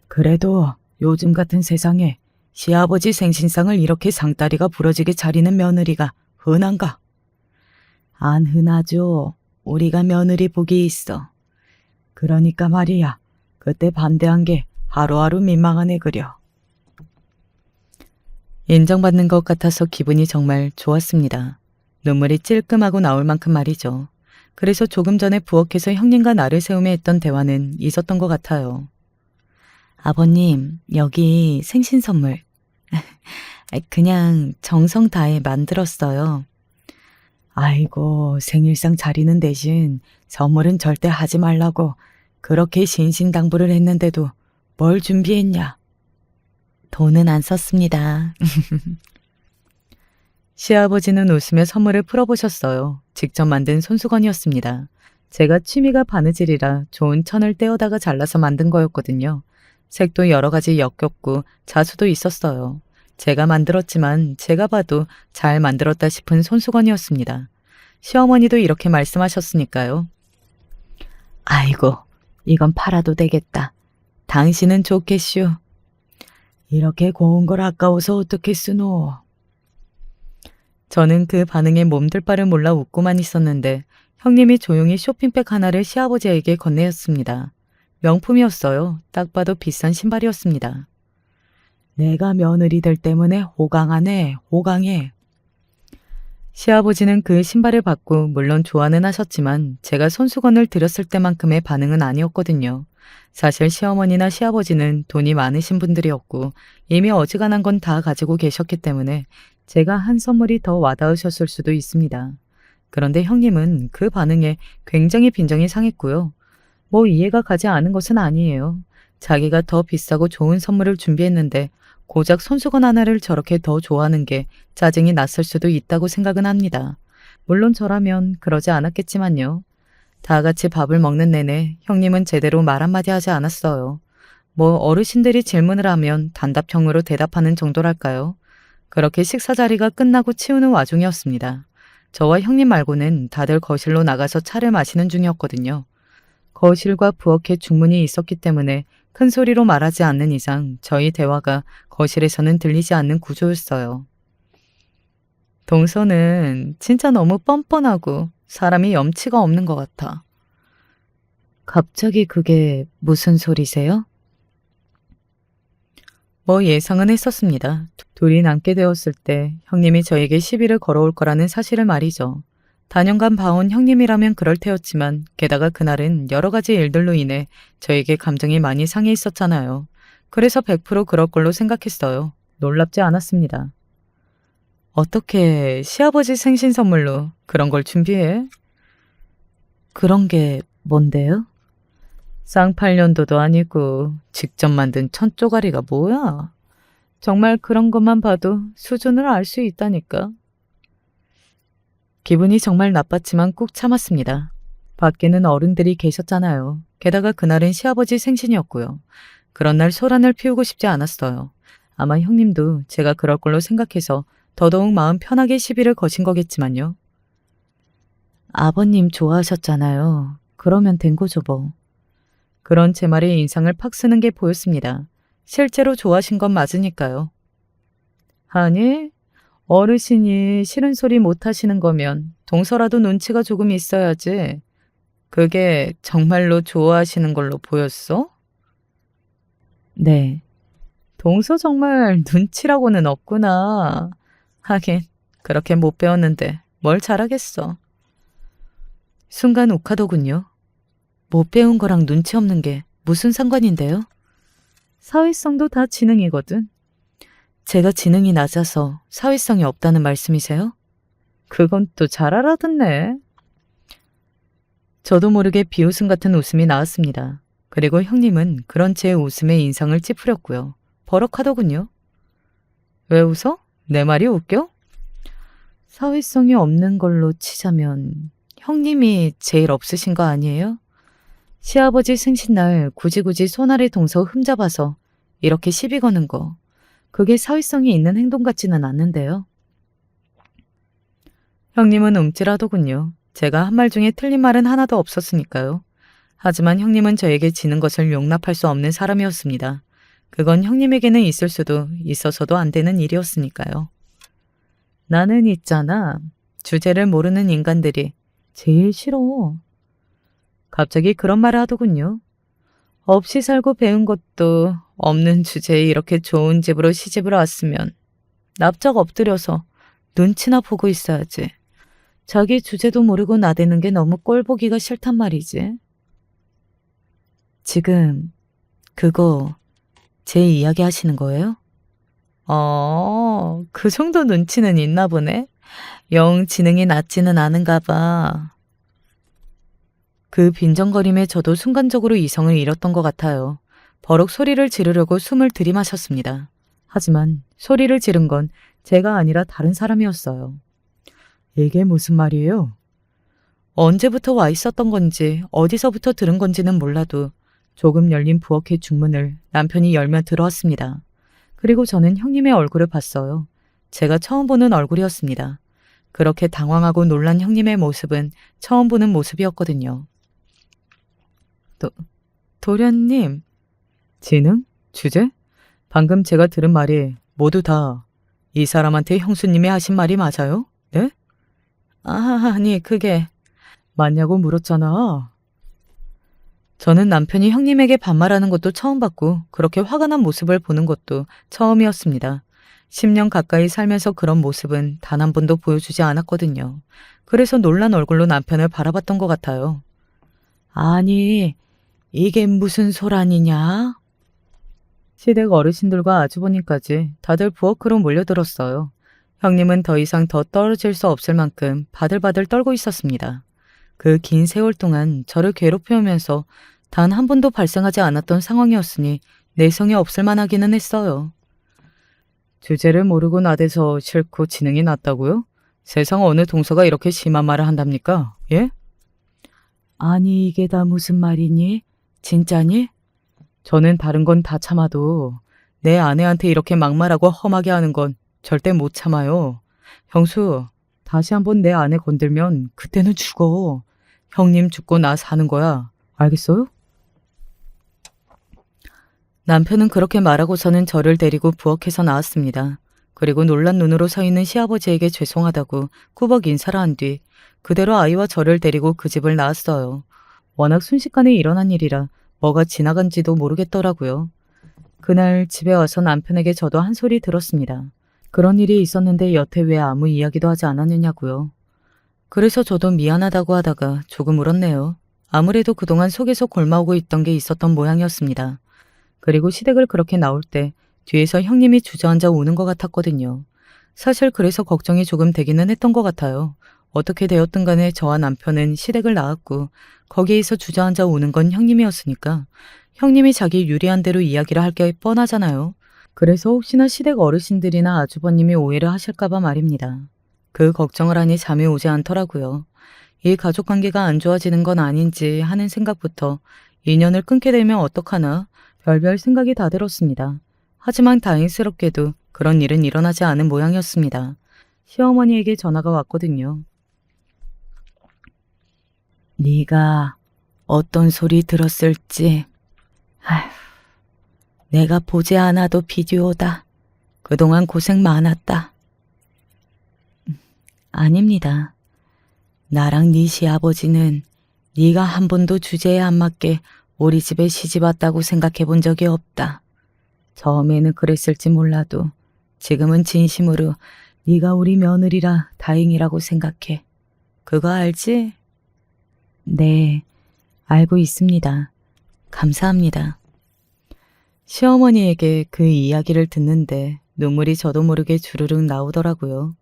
그래도 요즘 같은 세상에 시아버지 생신상을 이렇게 상다리가 부러지게 차리는 며느리가 흔한가? 안 흔하죠. 우리가 며느리 복이 있어. 그러니까 말이야. 그때 반대한 게 하루하루 민망하네 그려. 인정받는 것 같아서 기분이 정말 좋았습니다. 눈물이 찔끔하고 나올 만큼 말이죠. 그래서 조금 전에 부엌에서 형님과 나를 세우며 했던 대화는 잊었던 것 같아요. 아버님, 여기 생신 선물. 그냥 정성 다해 만들었어요. 아이고, 생일상 차리는 대신 선물은 절대 하지 말라고 그렇게 신신당부를 했는데도 뭘 준비했냐? 돈은 안 썼습니다. 시아버지는 웃으며 선물을 풀어보셨어요. 직접 만든 손수건이었습니다. 제가 취미가 바느질이라 좋은 천을 떼어다가 잘라서 만든 거였거든요. 색도 여러 가지 역겹고 자수도 있었어요. 제가 만들었지만 제가 봐도 잘 만들었다 싶은 손수건이었습니다. 시어머니도 이렇게 말씀하셨으니까요. 아이고, 이건 팔아도 되겠다. 당신은 좋겠슈. 이렇게 고운 걸 아까워서 어떻게 쓰노? 저는 그 반응에 몸둘 바를 몰라 웃고만 있었는데 형님이 조용히 쇼핑백 하나를 시아버지에게 건네었습니다. 명품이었어요. 딱 봐도 비싼 신발이었습니다. 내가 며느리들 때문에 호강하네, 호강해. 시아버지는 그 신발을 받고 물론 좋아는 하셨지만 제가 손수건을 드렸을 때만큼의 반응은 아니었거든요. 사실 시어머니나 시아버지는 돈이 많으신 분들이었고 이미 어지간한 건 다 가지고 계셨기 때문에 제가 한 선물이 더 와닿으셨을 수도 있습니다. 그런데 형님은 그 반응에 굉장히 빈정이 상했고요. 뭐 이해가 가지 않은 것은 아니에요. 자기가 더 비싸고 좋은 선물을 준비했는데 고작 손수건 하나를 저렇게 더 좋아하는 게 짜증이 났을 수도 있다고 생각은 합니다. 물론 저라면 그러지 않았겠지만요. 다 같이 밥을 먹는 내내 형님은 제대로 말 한마디 하지 않았어요. 뭐 어르신들이 질문을 하면 단답형으로 대답하는 정도랄까요. 그렇게 식사 자리가 끝나고 치우는 와중이었습니다. 저와 형님 말고는 다들 거실로 나가서 차를 마시는 중이었거든요. 거실과 부엌에 중문이 있었기 때문에 큰 소리로 말하지 않는 이상 저희 대화가 거실에서는 들리지 않는 구조였어요. 동서는 진짜 너무 뻔뻔하고 사람이 염치가 없는 것 같아. 갑자기 그게 무슨 소리세요? 뭐 예상은 했었습니다. 둘이 남게 되었을 때 형님이 저에게 시비를 걸어올 거라는 사실을 말이죠. 다년간 봐온 형님이라면 그럴 테였지만 게다가 그날은 여러 가지 일들로 인해 저에게 감정이 많이 상해 있었잖아요. 그래서 100% 그럴 걸로 생각했어요. 놀랍지 않았습니다. 어떻게 시아버지 생신 선물로 그런 걸 준비해? 그런 게 뭔데요? 쌍팔년도도 아니고 직접 만든 천쪼가리가 뭐야? 정말 그런 것만 봐도 수준을 알 수 있다니까. 기분이 정말 나빴지만 꾹 참았습니다. 밖에는 어른들이 계셨잖아요. 게다가 그날은 시아버지 생신이었고요. 그런 날 소란을 피우고 싶지 않았어요. 아마 형님도 제가 그럴 걸로 생각해서 더더욱 마음 편하게 시비를 거신 거겠지만요. 아버님 좋아하셨잖아요. 그러면 된 거죠 뭐. 그런 제 말에 인상을 팍 쓰는 게 보였습니다. 실제로 좋아하신 건 맞으니까요. 아니, 어르신이 싫은 소리 못 하시는 거면 동서라도 눈치가 조금 있어야지. 그게 정말로 좋아하시는 걸로 보였어? 네. 동서 정말 눈치라고는 없구나. 하긴 그렇게 못 배웠는데 뭘 잘하겠어. 순간 욱하더군요. 못 배운 거랑 눈치 없는 게 무슨 상관인데요? 사회성도 다 지능이거든. 제가 지능이 낮아서 사회성이 없다는 말씀이세요? 그건 또 잘 알아듣네. 저도 모르게 비웃음 같은 웃음이 나왔습니다. 그리고 형님은 그런 제 웃음에 인상을 찌푸렸고요. 버럭하더군요. 왜 웃어? 내 말이 웃겨? 사회성이 없는 걸로 치자면 형님이 제일 없으신 거 아니에요? 시아버지 생신날 굳이 손 아래 동서 흠잡아서 이렇게 시비 거는 거. 그게 사회성이 있는 행동 같지는 않는데요. 형님은 움찔하더군요. 제가 한 말 중에 틀린 말은 하나도 없었으니까요. 하지만 형님은 저에게 지는 것을 용납할 수 없는 사람이었습니다. 그건 형님에게는 있을 수도 있어서도 안 되는 일이었으니까요. 나는 있잖아. 주제를 모르는 인간들이 제일 싫어. 갑자기 그런 말을 하더군요. 없이 살고 배운 것도 없는 주제에 이렇게 좋은 집으로 시집을 왔으면 납작 엎드려서 눈치나 보고 있어야지. 자기 주제도 모르고 나대는 게 너무 꼴보기가 싫단 말이지. 지금 그거 제 이야기 하시는 거예요? 그 정도 눈치는 있나 보네. 영 지능이 낮지는 않은가 봐. 그 빈정거림에 저도 순간적으로 이성을 잃었던 것 같아요. 버럭 소리를 지르려고 숨을 들이마셨습니다. 하지만 소리를 지른 건 제가 아니라 다른 사람이었어요. 이게 무슨 말이에요? 언제부터 와 있었던 건지 어디서부터 들은 건지는 몰라도 조금 열린 부엌의 중문을 남편이 열며 들어왔습니다. 그리고 저는 형님의 얼굴을 봤어요. 제가 처음 보는 얼굴이었습니다. 그렇게 당황하고 놀란 형님의 모습은 처음 보는 모습이었거든요. 도련님, 지능? 주제? 방금 제가 들은 말이 모두 다 이 사람한테 형수님이 하신 말이 맞아요? 네? 아니, 그게 맞냐고 물었잖아. 저는 남편이 형님에게 반말하는 것도 처음 봤고 그렇게 화가 난 모습을 보는 것도 처음이었습니다. 10년 가까이 살면서 그런 모습은 단 한 번도 보여주지 않았거든요. 그래서 놀란 얼굴로 남편을 바라봤던 것 같아요. 아니, 이게 무슨 소란이냐? 시댁 어르신들과 아주버님까지 다들 부엌으로 몰려들었어요. 형님은 더 이상 더 떨어질 수 없을 만큼 바들바들 떨고 있었습니다. 그 긴 세월 동안 저를 괴롭혀오면서 단 한 번도 발생하지 않았던 상황이었으니 내성이 없을 만하기는 했어요. 주제를 모르고 나대서 싫고 지능이 낮다고요? 세상 어느 동서가 이렇게 심한 말을 한답니까? 예? 아니, 이게 다 무슨 말이니? 진짜니? 저는 다른 건 다 참아도 내 아내한테 이렇게 막말하고 험하게 하는 건 절대 못 참아요. 형수, 다시 한번 내 아내 건들면 그때는 죽어. 형님 죽고 나 사는 거야. 알겠어요? 남편은 그렇게 말하고서는 저를 데리고 부엌에서 나왔습니다. 그리고 놀란 눈으로 서 있는 시아버지에게 죄송하다고 꾸벅 인사를 한 뒤 그대로 아이와 저를 데리고 그 집을 나왔어요. 워낙 순식간에 일어난 일이라 뭐가 지나간지도 모르겠더라고요. 그날 집에 와서 남편에게 저도 한 소리 들었습니다. 그런 일이 있었는데 여태 왜 아무 이야기도 하지 않았느냐고요. 그래서 저도 미안하다고 하다가 조금 울었네요. 아무래도 그동안 속에서 골마오고 있던 게 있었던 모양이었습니다. 그리고 시댁을 그렇게 나올 때 뒤에서 형님이 주저앉아 우는 것 같았거든요. 사실 그래서 걱정이 조금 되기는 했던 것 같아요. 어떻게 되었든 간에 저와 남편은 시댁을 나왔고 거기에서 주저앉아 우는 건 형님이었으니까 형님이 자기 유리한 대로 이야기를 할 게 뻔하잖아요. 그래서 혹시나 시댁 어르신들이나 아주버님이 오해를 하실까 봐 말입니다. 그 걱정을 하니 잠이 오지 않더라고요. 이 가족 관계가 안 좋아지는 건 아닌지 하는 생각부터 인연을 끊게 되면 어떡하나 별별 생각이 다 들었습니다. 하지만 다행스럽게도 그런 일은 일어나지 않은 모양이었습니다. 시어머니에게 전화가 왔거든요. 네가 어떤 소리 들었을지. 아휴, 내가 보지 않아도 비디오다. 그동안 고생 많았다. 아닙니다. 나랑 네 시아버지는 네가 한 번도 주제에 안 맞게 우리 집에 시집 왔다고 생각해 본 적이 없다. 처음에는 그랬을지 몰라도 지금은 진심으로 네가 우리 며느리라 다행이라고 생각해. 그거 알지? 네, 알고 있습니다. 감사합니다. 시어머니에게 그 이야기를 듣는데 눈물이 저도 모르게 주르륵 나오더라고요.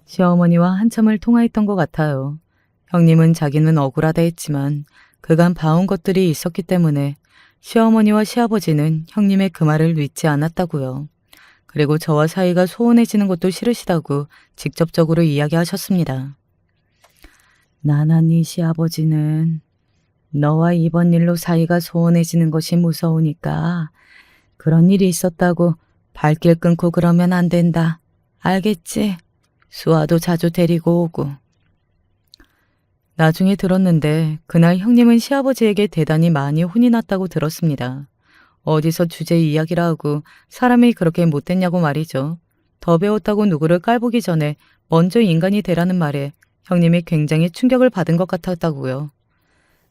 시어머니와 한참을 통화했던 것 같아요. 형님은 자기는 억울하다 했지만 그간 봐온 것들이 있었기 때문에 시어머니와 시아버지는 형님의 그 말을 믿지 않았다고요. 그리고 저와 사이가 소원해지는 것도 싫으시다고 직접적으로 이야기하셨습니다. 나나 네 시아버지는 너와 이번 일로 사이가 소원해지는 것이 무서우니까 그런 일이 있었다고 발길 끊고 그러면 안 된다. 알겠지? 수아도 자주 데리고 오고. 나중에 들었는데 그날 형님은 시아버지에게 대단히 많이 혼이 났다고 들었습니다. 어디서 주제 이야기라 하고 사람이 그렇게 못됐냐고 말이죠. 더 배웠다고 누구를 깔보기 전에 먼저 인간이 되라는 말에 형님이 굉장히 충격을 받은 것 같았다고요.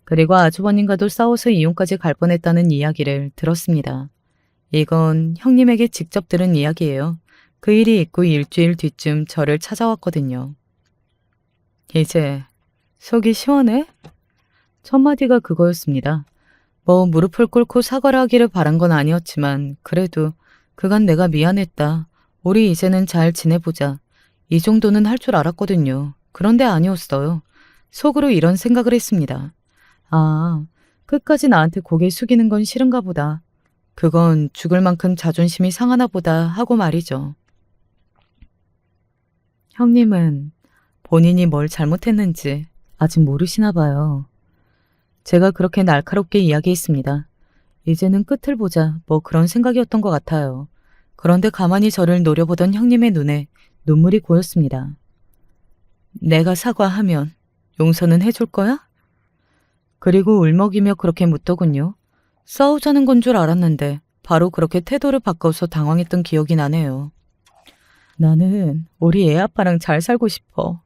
그리고 아주버님과도 싸워서 이혼까지 갈 뻔했다는 이야기를 들었습니다. 이건 형님에게 직접 들은 이야기예요. 그 일이 있고 일주일 뒤쯤 저를 찾아왔거든요. 이제 속이 시원해? 첫 마디가 그거였습니다. 뭐 무릎을 꿇고 사과를 하기를 바란 건 아니었지만 그래도 그간 내가 미안했다. 우리 이제는 잘 지내보자. 이 정도는 할 줄 알았거든요. 그런데 아니었어요. 속으로 이런 생각을 했습니다. 아, 끝까지 나한테 고개 숙이는 건 싫은가 보다. 그건 죽을 만큼 자존심이 상하나 보다 하고 말이죠. 형님은 본인이 뭘 잘못했는지 아직 모르시나 봐요. 제가 그렇게 날카롭게 이야기했습니다. 이제는 끝을 보자 뭐 그런 생각이었던 것 같아요. 그런데 가만히 저를 노려보던 형님의 눈에 눈물이 고였습니다. 내가 사과하면 용서는 해줄 거야? 그리고 울먹이며 그렇게 묻더군요. 싸우자는 건 줄 알았는데 바로 그렇게 태도를 바꿔서 당황했던 기억이 나네요. 나는 우리 애 아빠랑 잘 살고 싶어.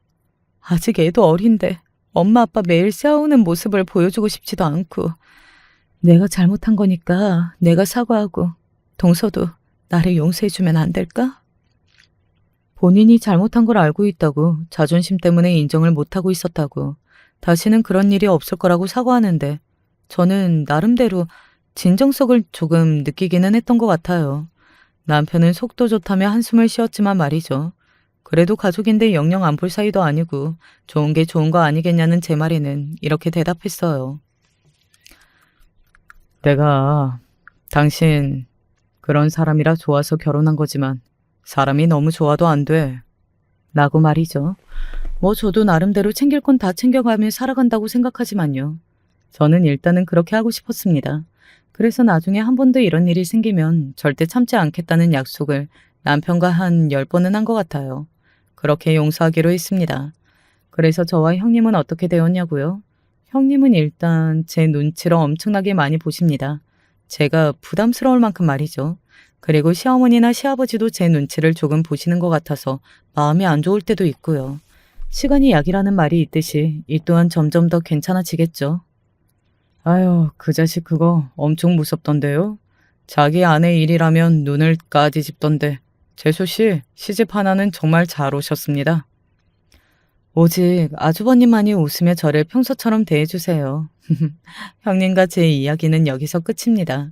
아직 애도 어린데 엄마 아빠 매일 싸우는 모습을 보여주고 싶지도 않고 내가 잘못한 거니까 내가 사과하고 동서도 나를 용서해주면 안 될까? 본인이 잘못한 걸 알고 있다고 자존심 때문에 인정을 못하고 있었다고 다시는 그런 일이 없을 거라고 사과하는데 저는 나름대로 진정성을 조금 느끼기는 했던 것 같아요. 남편은 속도 좋다며 한숨을 쉬었지만 말이죠. 그래도 가족인데 영영 안 볼 사이도 아니고 좋은 게 좋은 거 아니겠냐는 제 말에는 이렇게 대답했어요. 내가 당신 그런 사람이라 좋아서 결혼한 거지만 사람이 너무 좋아도 안 돼. 라고 말이죠. 뭐 저도 나름대로 챙길 건 다 챙겨가며 살아간다고 생각하지만요. 저는 일단은 그렇게 하고 싶었습니다. 그래서 나중에 한 번 더 이런 일이 생기면 절대 참지 않겠다는 약속을 남편과 한 10번은 한 것 같아요. 그렇게 용서하기로 했습니다. 그래서 저와 형님은 어떻게 되었냐고요? 형님은 일단 제 눈치를 엄청나게 많이 보십니다. 제가 부담스러울 만큼 말이죠. 그리고 시어머니나 시아버지도 제 눈치를 조금 보시는 것 같아서 마음이 안 좋을 때도 있고요. 시간이 약이라는 말이 있듯이 이 또한 점점 더 괜찮아지겠죠. 아유, 그 자식 그거 엄청 무섭던데요. 자기 아내 일이라면 눈을 까디집던데 재수씨 시집 하나는 정말 잘 오셨습니다. 오직 아주버님만이 웃으며 저를 평소처럼 대해주세요. 형님과 제 이야기는 여기서 끝입니다.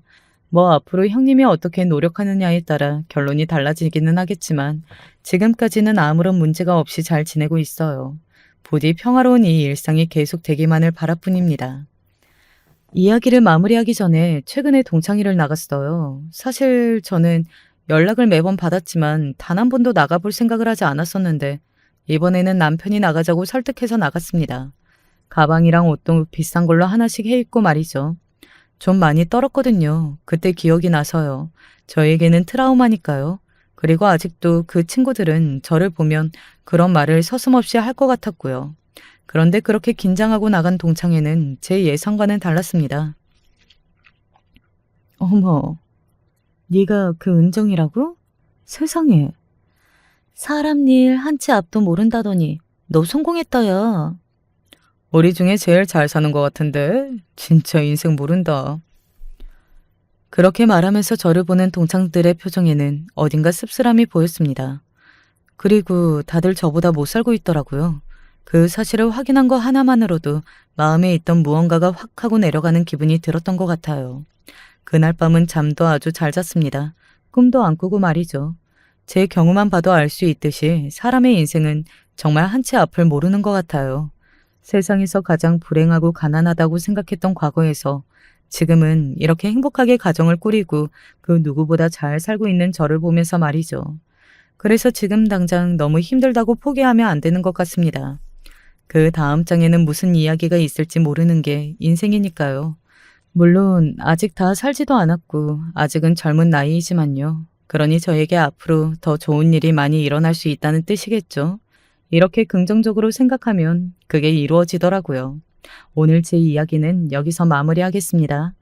뭐 앞으로 형님이 어떻게 노력하느냐에 따라 결론이 달라지기는 하겠지만 지금까지는 아무런 문제가 없이 잘 지내고 있어요. 부디 평화로운 이 일상이 계속되기만을 바랄 뿐입니다. 이야기를 마무리하기 전에 최근에 동창회를 나갔어요. 사실 저는 연락을 매번 받았지만 단 한 번도 나가볼 생각을 하지 않았었는데 이번에는 남편이 나가자고 설득해서 나갔습니다. 가방이랑 옷도 비싼 걸로 하나씩 해입고 말이죠. 좀 많이 떨었거든요. 그때 기억이 나서요. 저에게는 트라우마니까요. 그리고 아직도 그 친구들은 저를 보면 그런 말을 서슴없이 할 것 같았고요. 그런데 그렇게 긴장하고 나간 동창회는 제 예상과는 달랐습니다. 어머, 네가 그 은정이라고? 세상에. 사람 일 한 치 앞도 모른다더니 너 성공했다 야. 우리 중에 제일 잘 사는 것 같은데 진짜 인생 모른다. 그렇게 말하면서 저를 보는 동창들의 표정에는 어딘가 씁쓸함이 보였습니다. 그리고 다들 저보다 못 살고 있더라고요. 그 사실을 확인한 거 하나만으로도 마음에 있던 무언가가 확 하고 내려가는 기분이 들었던 것 같아요. 그날 밤은 잠도 아주 잘 잤습니다. 꿈도 안 꾸고 말이죠. 제 경우만 봐도 알 수 있듯이 사람의 인생은 정말 한 치 앞을 모르는 것 같아요. 세상에서 가장 불행하고 가난하다고 생각했던 과거에서 지금은 이렇게 행복하게 가정을 꾸리고 그 누구보다 잘 살고 있는 저를 보면서 말이죠. 그래서 지금 당장 너무 힘들다고 포기하면 안 되는 것 같습니다. 그 다음 장에는 무슨 이야기가 있을지 모르는 게 인생이니까요. 물론 아직 다 살지도 않았고 아직은 젊은 나이이지만요. 그러니 저에게 앞으로 더 좋은 일이 많이 일어날 수 있다는 뜻이겠죠. 이렇게 긍정적으로 생각하면 그게 이루어지더라고요. 오늘 제 이야기는 여기서 마무리하겠습니다.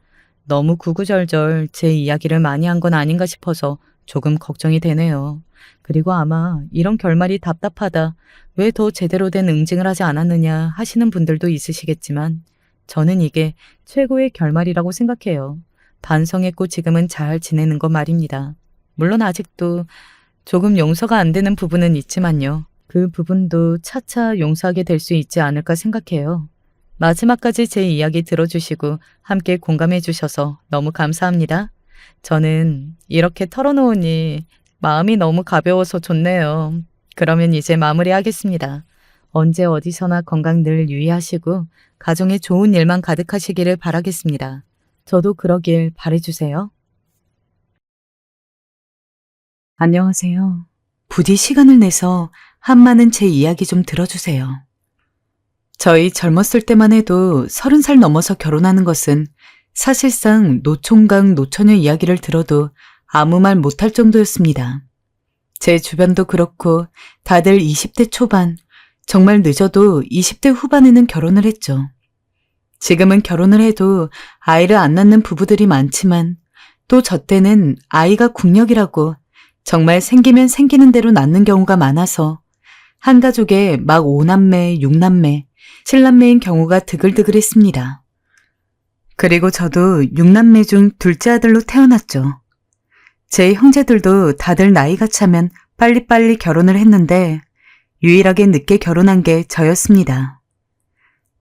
너무 구구절절 제 이야기를 많이 한 건 아닌가 싶어서 조금 걱정이 되네요. 그리고 아마 이런 결말이 답답하다, 왜 더 제대로 된 응징을 하지 않았느냐 하시는 분들도 있으시겠지만 저는 이게 최고의 결말이라고 생각해요. 반성했고 지금은 잘 지내는 것 말입니다. 물론 아직도 조금 용서가 안 되는 부분은 있지만요. 그 부분도 차차 용서하게 될 수 있지 않을까 생각해요. 마지막까지 제 이야기 들어주시고 함께 공감해 주셔서 너무 감사합니다. 저는 이렇게 털어놓으니 마음이 너무 가벼워서 좋네요. 그러면 이제 마무리하겠습니다. 언제 어디서나 건강 늘 유의하시고 가정에 좋은 일만 가득하시기를 바라겠습니다. 저도 그러길 바라주세요. 안녕하세요. 부디 시간을 내서 한마는 제 이야기 좀 들어주세요. 저희 젊었을 때만 해도 30살 넘어서 결혼하는 것은 사실상 노총각 노처녀 이야기를 들어도 아무 말 못할 정도였습니다. 제 주변도 그렇고 다들 20대 초반, 정말 늦어도 20대 후반에는 결혼을 했죠. 지금은 결혼을 해도 아이를 안 낳는 부부들이 많지만 또 저 때는 아이가 국력이라고 정말 생기면 생기는 대로 낳는 경우가 많아서 한 가족에 막 5남매, 6남매, 7남매인 경우가 드글드글했습니다. 그리고 저도 6남매 중 둘째 아들로 태어났죠. 제 형제들도 다들 나이가 차면 빨리빨리 결혼을 했는데 유일하게 늦게 결혼한 게 저였습니다.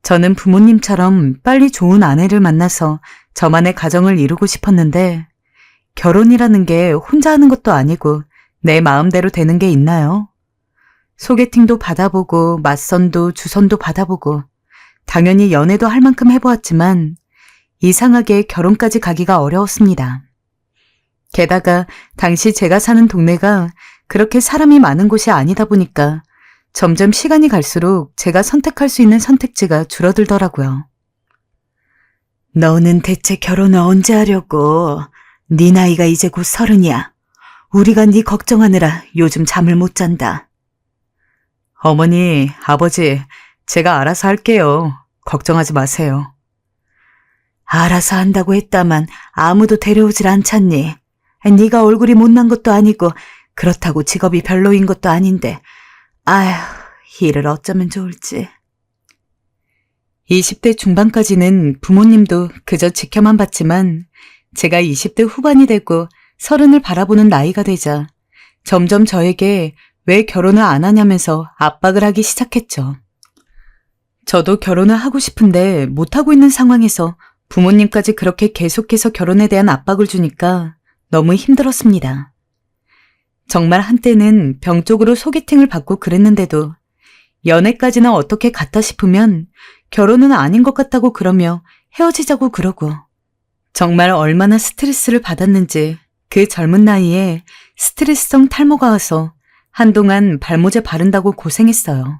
저는 부모님처럼 빨리 좋은 아내를 만나서 저만의 가정을 이루고 싶었는데 결혼이라는 게 혼자 하는 것도 아니고 내 마음대로 되는 게 있나요? 소개팅도 받아보고 맞선도 주선도 받아보고 당연히 연애도 할 만큼 해보았지만 이상하게 결혼까지 가기가 어려웠습니다. 게다가 당시 제가 사는 동네가 그렇게 사람이 많은 곳이 아니다 보니까 점점 시간이 갈수록 제가 선택할 수 있는 선택지가 줄어들더라고요. 너는 대체 결혼을 언제 하려고? 네 나이가 이제 곧 30이야. 우리가 네 걱정하느라 요즘 잠을 못 잔다. 어머니, 아버지, 제가 알아서 할게요. 걱정하지 마세요. 알아서 한다고 했다만 아무도 데려오질 않잖니. 네가 얼굴이 못난 것도 아니고 그렇다고 직업이 별로인 것도 아닌데 아휴, 일을 어쩌면 좋을지. 20대 중반까지는 부모님도 그저 지켜만 봤지만 제가 20대 후반이 되고 30을 바라보는 나이가 되자 점점 저에게 왜 결혼을 안 하냐면서 압박을 하기 시작했죠. 저도 결혼을 하고 싶은데 못하고 있는 상황에서 부모님까지 그렇게 계속해서 결혼에 대한 압박을 주니까 너무 힘들었습니다. 정말 한때는 병 쪽으로 소개팅을 받고 그랬는데도 연애까지나 어떻게 갔다 싶으면 결혼은 아닌 것 같다고 그러며 헤어지자고 그러고 정말 얼마나 스트레스를 받았는지 그 젊은 나이에 스트레스성 탈모가 와서 한동안 발모제 바른다고 고생했어요.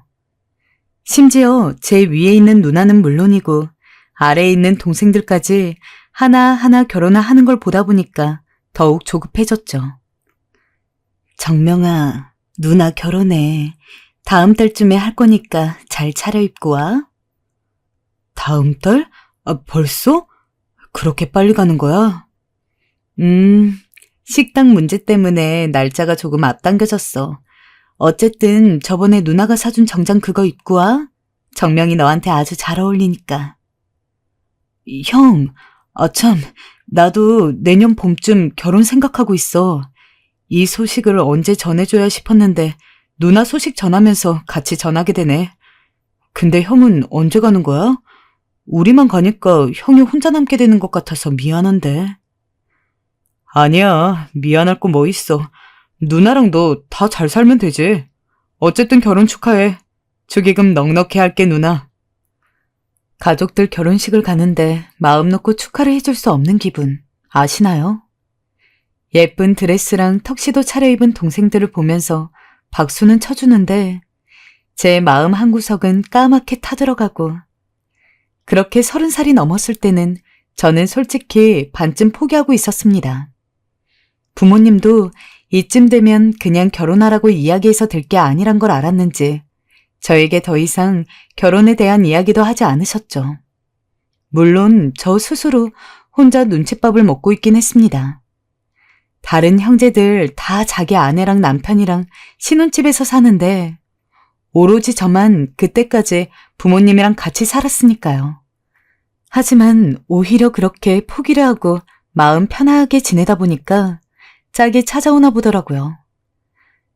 심지어 제 위에 있는 누나는 물론이고 아래에 있는 동생들까지 하나하나 결혼을 하는 걸 보다 보니까 더욱 조급해졌죠. 정명아, 누나 결혼해. 다음 달쯤에 할 거니까 잘 차려입고 와. 다음 달? 벌써? 그렇게 빨리 가는 거야? 식당 문제 때문에 날짜가 조금 앞당겨졌어. 어쨌든 저번에 누나가 사준 정장 그거 입고 와. 정명이 너한테 아주 잘 어울리니까. 형, 참, 나도 내년 봄쯤 결혼 생각하고 있어. 이 소식을 언제 전해줘야 싶었는데 누나 소식 전하면서 같이 전하게 되네. 근데 형은 언제 가는 거야? 우리만 가니까 형이 혼자 남게 되는 것 같아서 미안한데. 아니야, 미안할 거 뭐 있어. 누나랑 너 다 잘 살면 되지. 어쨌든 결혼 축하해. 축의금 넉넉히 할게, 누나. 가족들 결혼식을 가는데 마음 놓고 축하를 해줄 수 없는 기분 아시나요? 예쁜 드레스랑 턱시도 차려입은 동생들을 보면서 박수는 쳐주는데 제 마음 한구석은 까맣게 타들어가고 그렇게 30살이 넘었을 때는 저는 솔직히 반쯤 포기하고 있었습니다. 부모님도 이쯤 되면 그냥 결혼하라고 이야기해서 될 게 아니란 걸 알았는지 저에게 더 이상 결혼에 대한 이야기도 하지 않으셨죠. 물론 저 스스로 혼자 눈칫밥을 먹고 있긴 했습니다. 다른 형제들 다 자기 아내랑 남편이랑 신혼집에서 사는데 오로지 저만 그때까지 부모님이랑 같이 살았으니까요. 하지만 오히려 그렇게 포기를 하고 마음 편하게 지내다 보니까 짝이 찾아오나 보더라고요.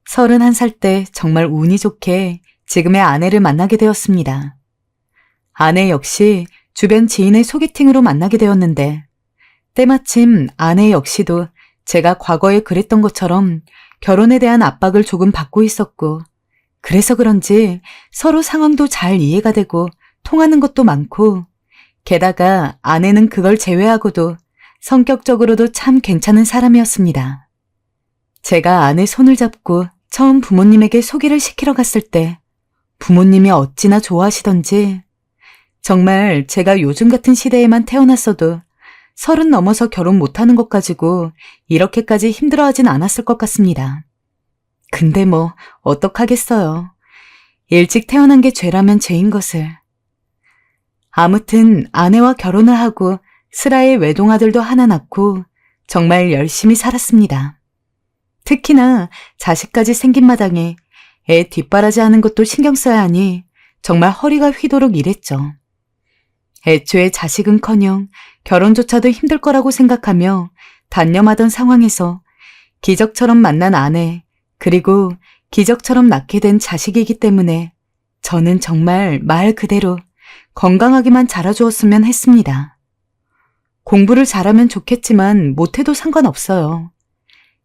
31살 때 정말 운이 좋게 지금의 아내를 만나게 되었습니다. 아내 역시 주변 지인의 소개팅으로 만나게 되었는데 때마침 아내 역시도 제가 과거에 그랬던 것처럼 결혼에 대한 압박을 조금 받고 있었고 그래서 그런지 서로 상황도 잘 이해가 되고 통하는 것도 많고 게다가 아내는 그걸 제외하고도 성격적으로도 참 괜찮은 사람이었습니다. 제가 아내 손을 잡고 처음 부모님에게 소개를 시키러 갔을 때 부모님이 어찌나 좋아하시던지 정말 제가 요즘 같은 시대에만 태어났어도 30 넘어서 결혼 못하는 것 가지고 이렇게까지 힘들어하진 않았을 것 같습니다. 근데 뭐 어떡하겠어요. 일찍 태어난 게 죄라면 죄인 것을. 아무튼 아내와 결혼을 하고 슬아의 외동아들도 하나 낳고 정말 열심히 살았습니다. 특히나 자식까지 생긴 마당에 애 뒷바라지하는 것도 신경 써야 하니 정말 허리가 휘도록 일했죠. 애초에 자식은커녕 결혼조차도 힘들 거라고 생각하며 단념하던 상황에서 기적처럼 만난 아내 그리고 기적처럼 낳게 된 자식이기 때문에 저는 정말 말 그대로 건강하게만 자라주었으면 했습니다. 공부를 잘하면 좋겠지만 못해도 상관없어요.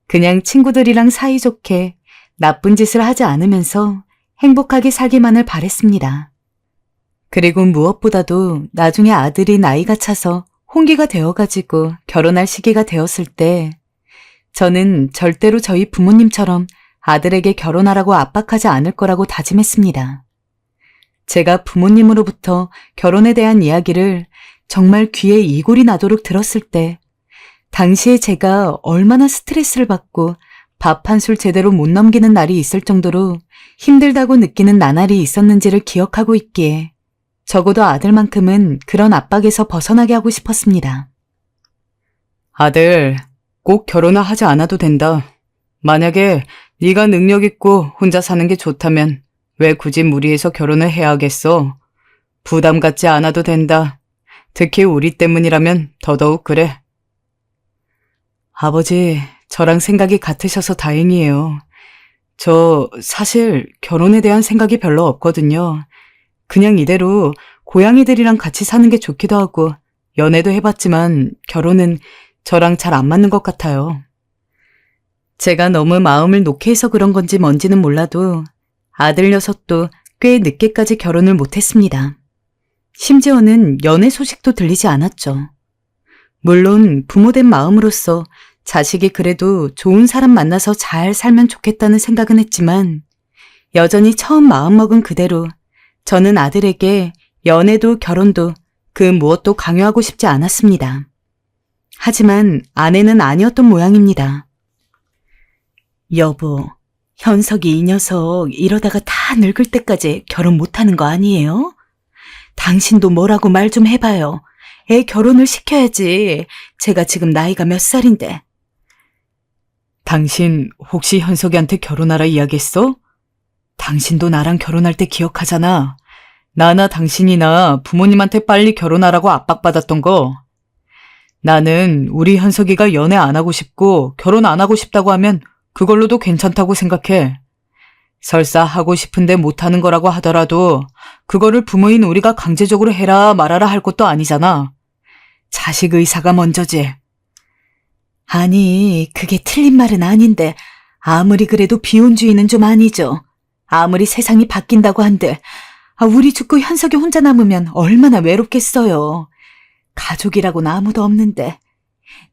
그냥 친구들이랑 사이좋게 나쁜 짓을 하지 않으면서 행복하게 살기만을 바랬습니다. 그리고 무엇보다도 나중에 아들이 나이가 차서 홍기가 되어가지고 결혼할 시기가 되었을 때 저는 절대로 저희 부모님처럼 아들에게 결혼하라고 압박하지 않을 거라고 다짐했습니다. 제가 부모님으로부터 결혼에 대한 이야기를 정말 귀에 이골이 나도록 들었을 때 당시에 제가 얼마나 스트레스를 받고 밥 한 술 제대로 못 넘기는 날이 있을 정도로 힘들다고 느끼는 나날이 있었는지를 기억하고 있기에 적어도 아들만큼은 그런 압박에서 벗어나게 하고 싶었습니다. 아들, 꼭 결혼을 하지 않아도 된다. 만약에 네가 능력 있고 혼자 사는 게 좋다면 왜 굳이 무리해서 결혼을 해야 하겠어? 부담 갖지 않아도 된다. 특히 우리 때문이라면 더더욱 그래. 아버지, 저랑 생각이 같으셔서 다행이에요. 저 사실 결혼에 대한 생각이 별로 없거든요. 그냥 이대로 고양이들이랑 같이 사는 게 좋기도 하고 연애도 해봤지만 결혼은 저랑 잘 안 맞는 것 같아요. 제가 너무 마음을 놓게 해서 그런 건지 뭔지는 몰라도 아들 녀석도 꽤 늦게까지 결혼을 못했습니다. 심지어는 연애 소식도 들리지 않았죠. 물론 부모된 마음으로서 자식이 그래도 좋은 사람 만나서 잘 살면 좋겠다는 생각은 했지만 여전히 처음 마음먹은 그대로 저는 아들에게 연애도 결혼도 그 무엇도 강요하고 싶지 않았습니다. 하지만 아내는 아니었던 모양입니다. 여보, 현석이 이 녀석 이러다가 다 늙을 때까지 결혼 못하는 거 아니에요? 당신도 뭐라고 말 좀 해봐요. 애 결혼을 시켜야지. 제가 지금 나이가 몇 살인데. 당신 혹시 현석이한테 결혼하라 이야기했어? 당신도 나랑 결혼할 때 기억하잖아. 나나 당신이나 부모님한테 빨리 결혼하라고 압박받았던 거. 나는 우리 현석이가 연애 안 하고 싶고 결혼 안 하고 싶다고 하면 그걸로도 괜찮다고 생각해. 설사 하고 싶은데 못하는 거라고 하더라도 그거를 부모인 우리가 강제적으로 해라 말아라 할 것도 아니잖아. 자식 의사가 먼저지. 아니, 그게 틀린 말은 아닌데 아무리 그래도 비혼주의는 좀 아니죠. 아무리 세상이 바뀐다고 한들 우리 죽고 현석이 혼자 남으면 얼마나 외롭겠어요. 가족이라고는 아무도 없는데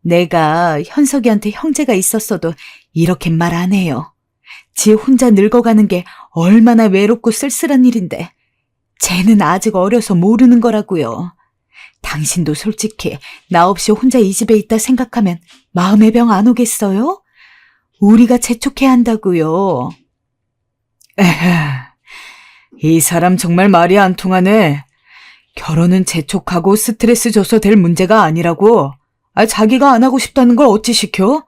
내가 현석이한테 형제가 있었어도 이렇게 말 안 해요. 지 혼자 늙어가는 게 얼마나 외롭고 쓸쓸한 일인데 쟤는 아직 어려서 모르는 거라고요. 당신도 솔직히 나 없이 혼자 이 집에 있다 생각하면 마음의 병 안 오겠어요? 우리가 재촉해야 한다고요. 에헤, 이 사람 정말 말이 안 통하네. 결혼은 재촉하고 스트레스 줘서 될 문제가 아니라고. 자기가 안 하고 싶다는 걸 어찌 시켜?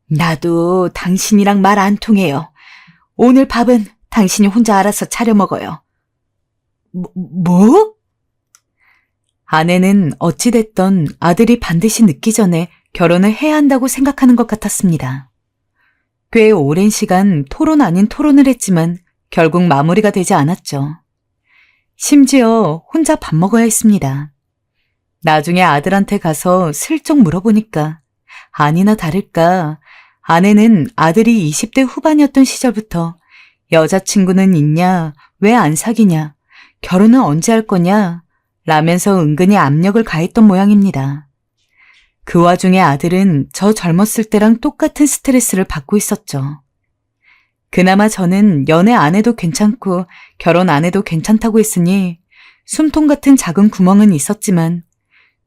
나도 당신이랑 말 안 통해요. 오늘 밥은 당신이 혼자 알아서 차려 먹어요. 뭐? 아내는 어찌됐던 아들이 반드시 늦기 전에 결혼을 해야 한다고 생각하는 것 같았습니다. 꽤 오랜 시간 토론 아닌 토론을 했지만 결국 마무리가 되지 않았죠. 심지어 혼자 밥 먹어야 했습니다. 나중에 아들한테 가서 슬쩍 물어보니까 아니나 다를까 아내는 아들이 20대 후반이었던 시절부터 여자친구는 있냐, 왜 안 사귀냐, 결혼은 언제 할 거냐 라면서 은근히 압력을 가했던 모양입니다. 그 와중에 아들은 저 젊었을 때랑 똑같은 스트레스를 받고 있었죠. 그나마 저는 연애 안 해도 괜찮고 결혼 안 해도 괜찮다고 했으니 숨통 같은 작은 구멍은 있었지만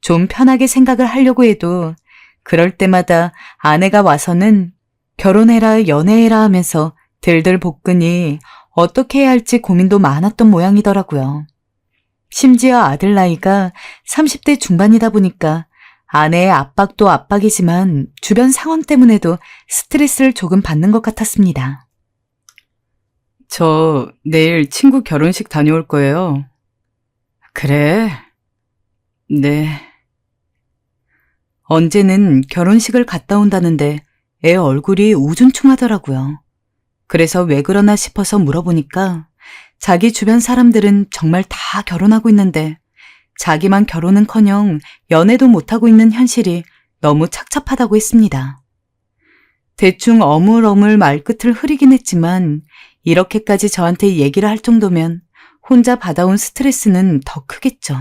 좀 편하게 생각을 하려고 해도 그럴 때마다 아내가 와서는 결혼해라 연애해라 하면서 들들 볶으니 어떻게 해야 할지 고민도 많았던 모양이더라고요. 심지어 아들 나이가 30대 중반이다 보니까 아내의 압박도 압박이지만 주변 상황 때문에도 스트레스를 조금 받는 것 같았습니다. 저 내일 친구 결혼식 다녀올 거예요. 그래? 네. 언제는 결혼식을 갔다 온다는데 애 얼굴이 우중충하더라고요. 그래서 왜 그러나 싶어서 물어보니까 자기 주변 사람들은 정말 다 결혼하고 있는데 자기만 결혼은커녕 연애도 못하고 있는 현실이 너무 착잡하다고 했습니다. 대충 어물어물 말끝을 흐리긴 했지만 이렇게까지 저한테 얘기를 할 정도면 혼자 받아온 스트레스는 더 크겠죠.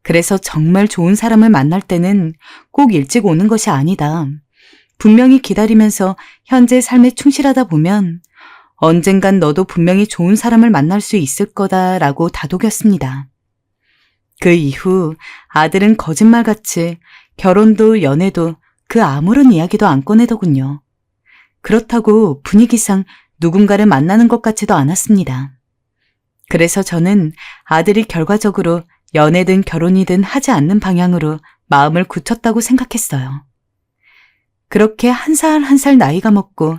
그래서 정말 좋은 사람을 만날 때는 꼭 일찍 오는 것이 아니다. 분명히 기다리면서 현재 삶에 충실하다 보면 언젠간 너도 분명히 좋은 사람을 만날 수 있을 거다라고 다독였습니다. 그 이후 아들은 거짓말같이 결혼도 연애도 그 아무런 이야기도 안 꺼내더군요. 그렇다고 분위기상 누군가를 만나는 것 같지도 않았습니다. 그래서 저는 아들이 결과적으로 연애든 결혼이든 하지 않는 방향으로 마음을 굳혔다고 생각했어요. 그렇게 한 살 한 살 나이가 먹고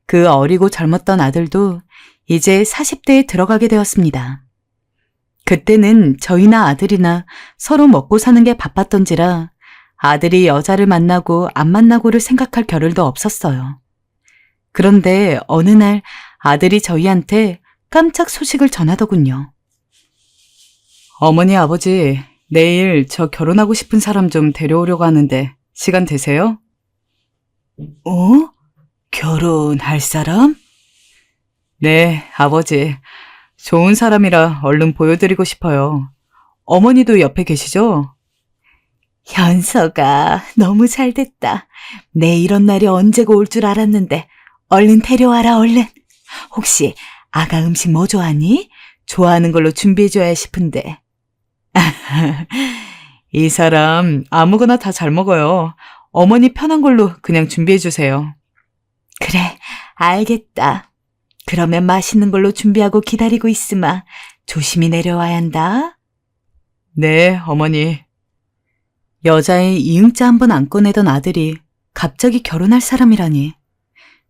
그 어리고 젊었던 아들도 이제 40대에 들어가게 되었습니다. 그때는 저희나 아들이나 서로 먹고 사는 게 바빴던지라 아들이 여자를 만나고 안 만나고를 생각할 겨를도 없었어요. 그런데 어느 날 아들이 저희한테 깜짝 소식을 전하더군요. 어머니, 아버지, 내일 저 결혼하고 싶은 사람 좀 데려오려고 하는데 시간 되세요? 결혼할 사람? 네, 아버지. 좋은 사람이라 얼른 보여드리고 싶어요. 어머니도 옆에 계시죠? 현서가 너무 잘 됐다. 내 이런 날이 언제고 올 줄 알았는데 얼른 데려와라 얼른. 혹시 아가 음식 뭐 좋아하니? 좋아하는 걸로 준비해줘야 싶은데. 이 사람 아무거나 다 잘 먹어요. 어머니 편한 걸로 그냥 준비해주세요. 그래, 알겠다. 그러면 맛있는 걸로 준비하고 기다리고 있으마. 조심히 내려와야 한다. 네, 어머니. 여자의 이응자 한 번 안 꺼내던 아들이 갑자기 결혼할 사람이라니.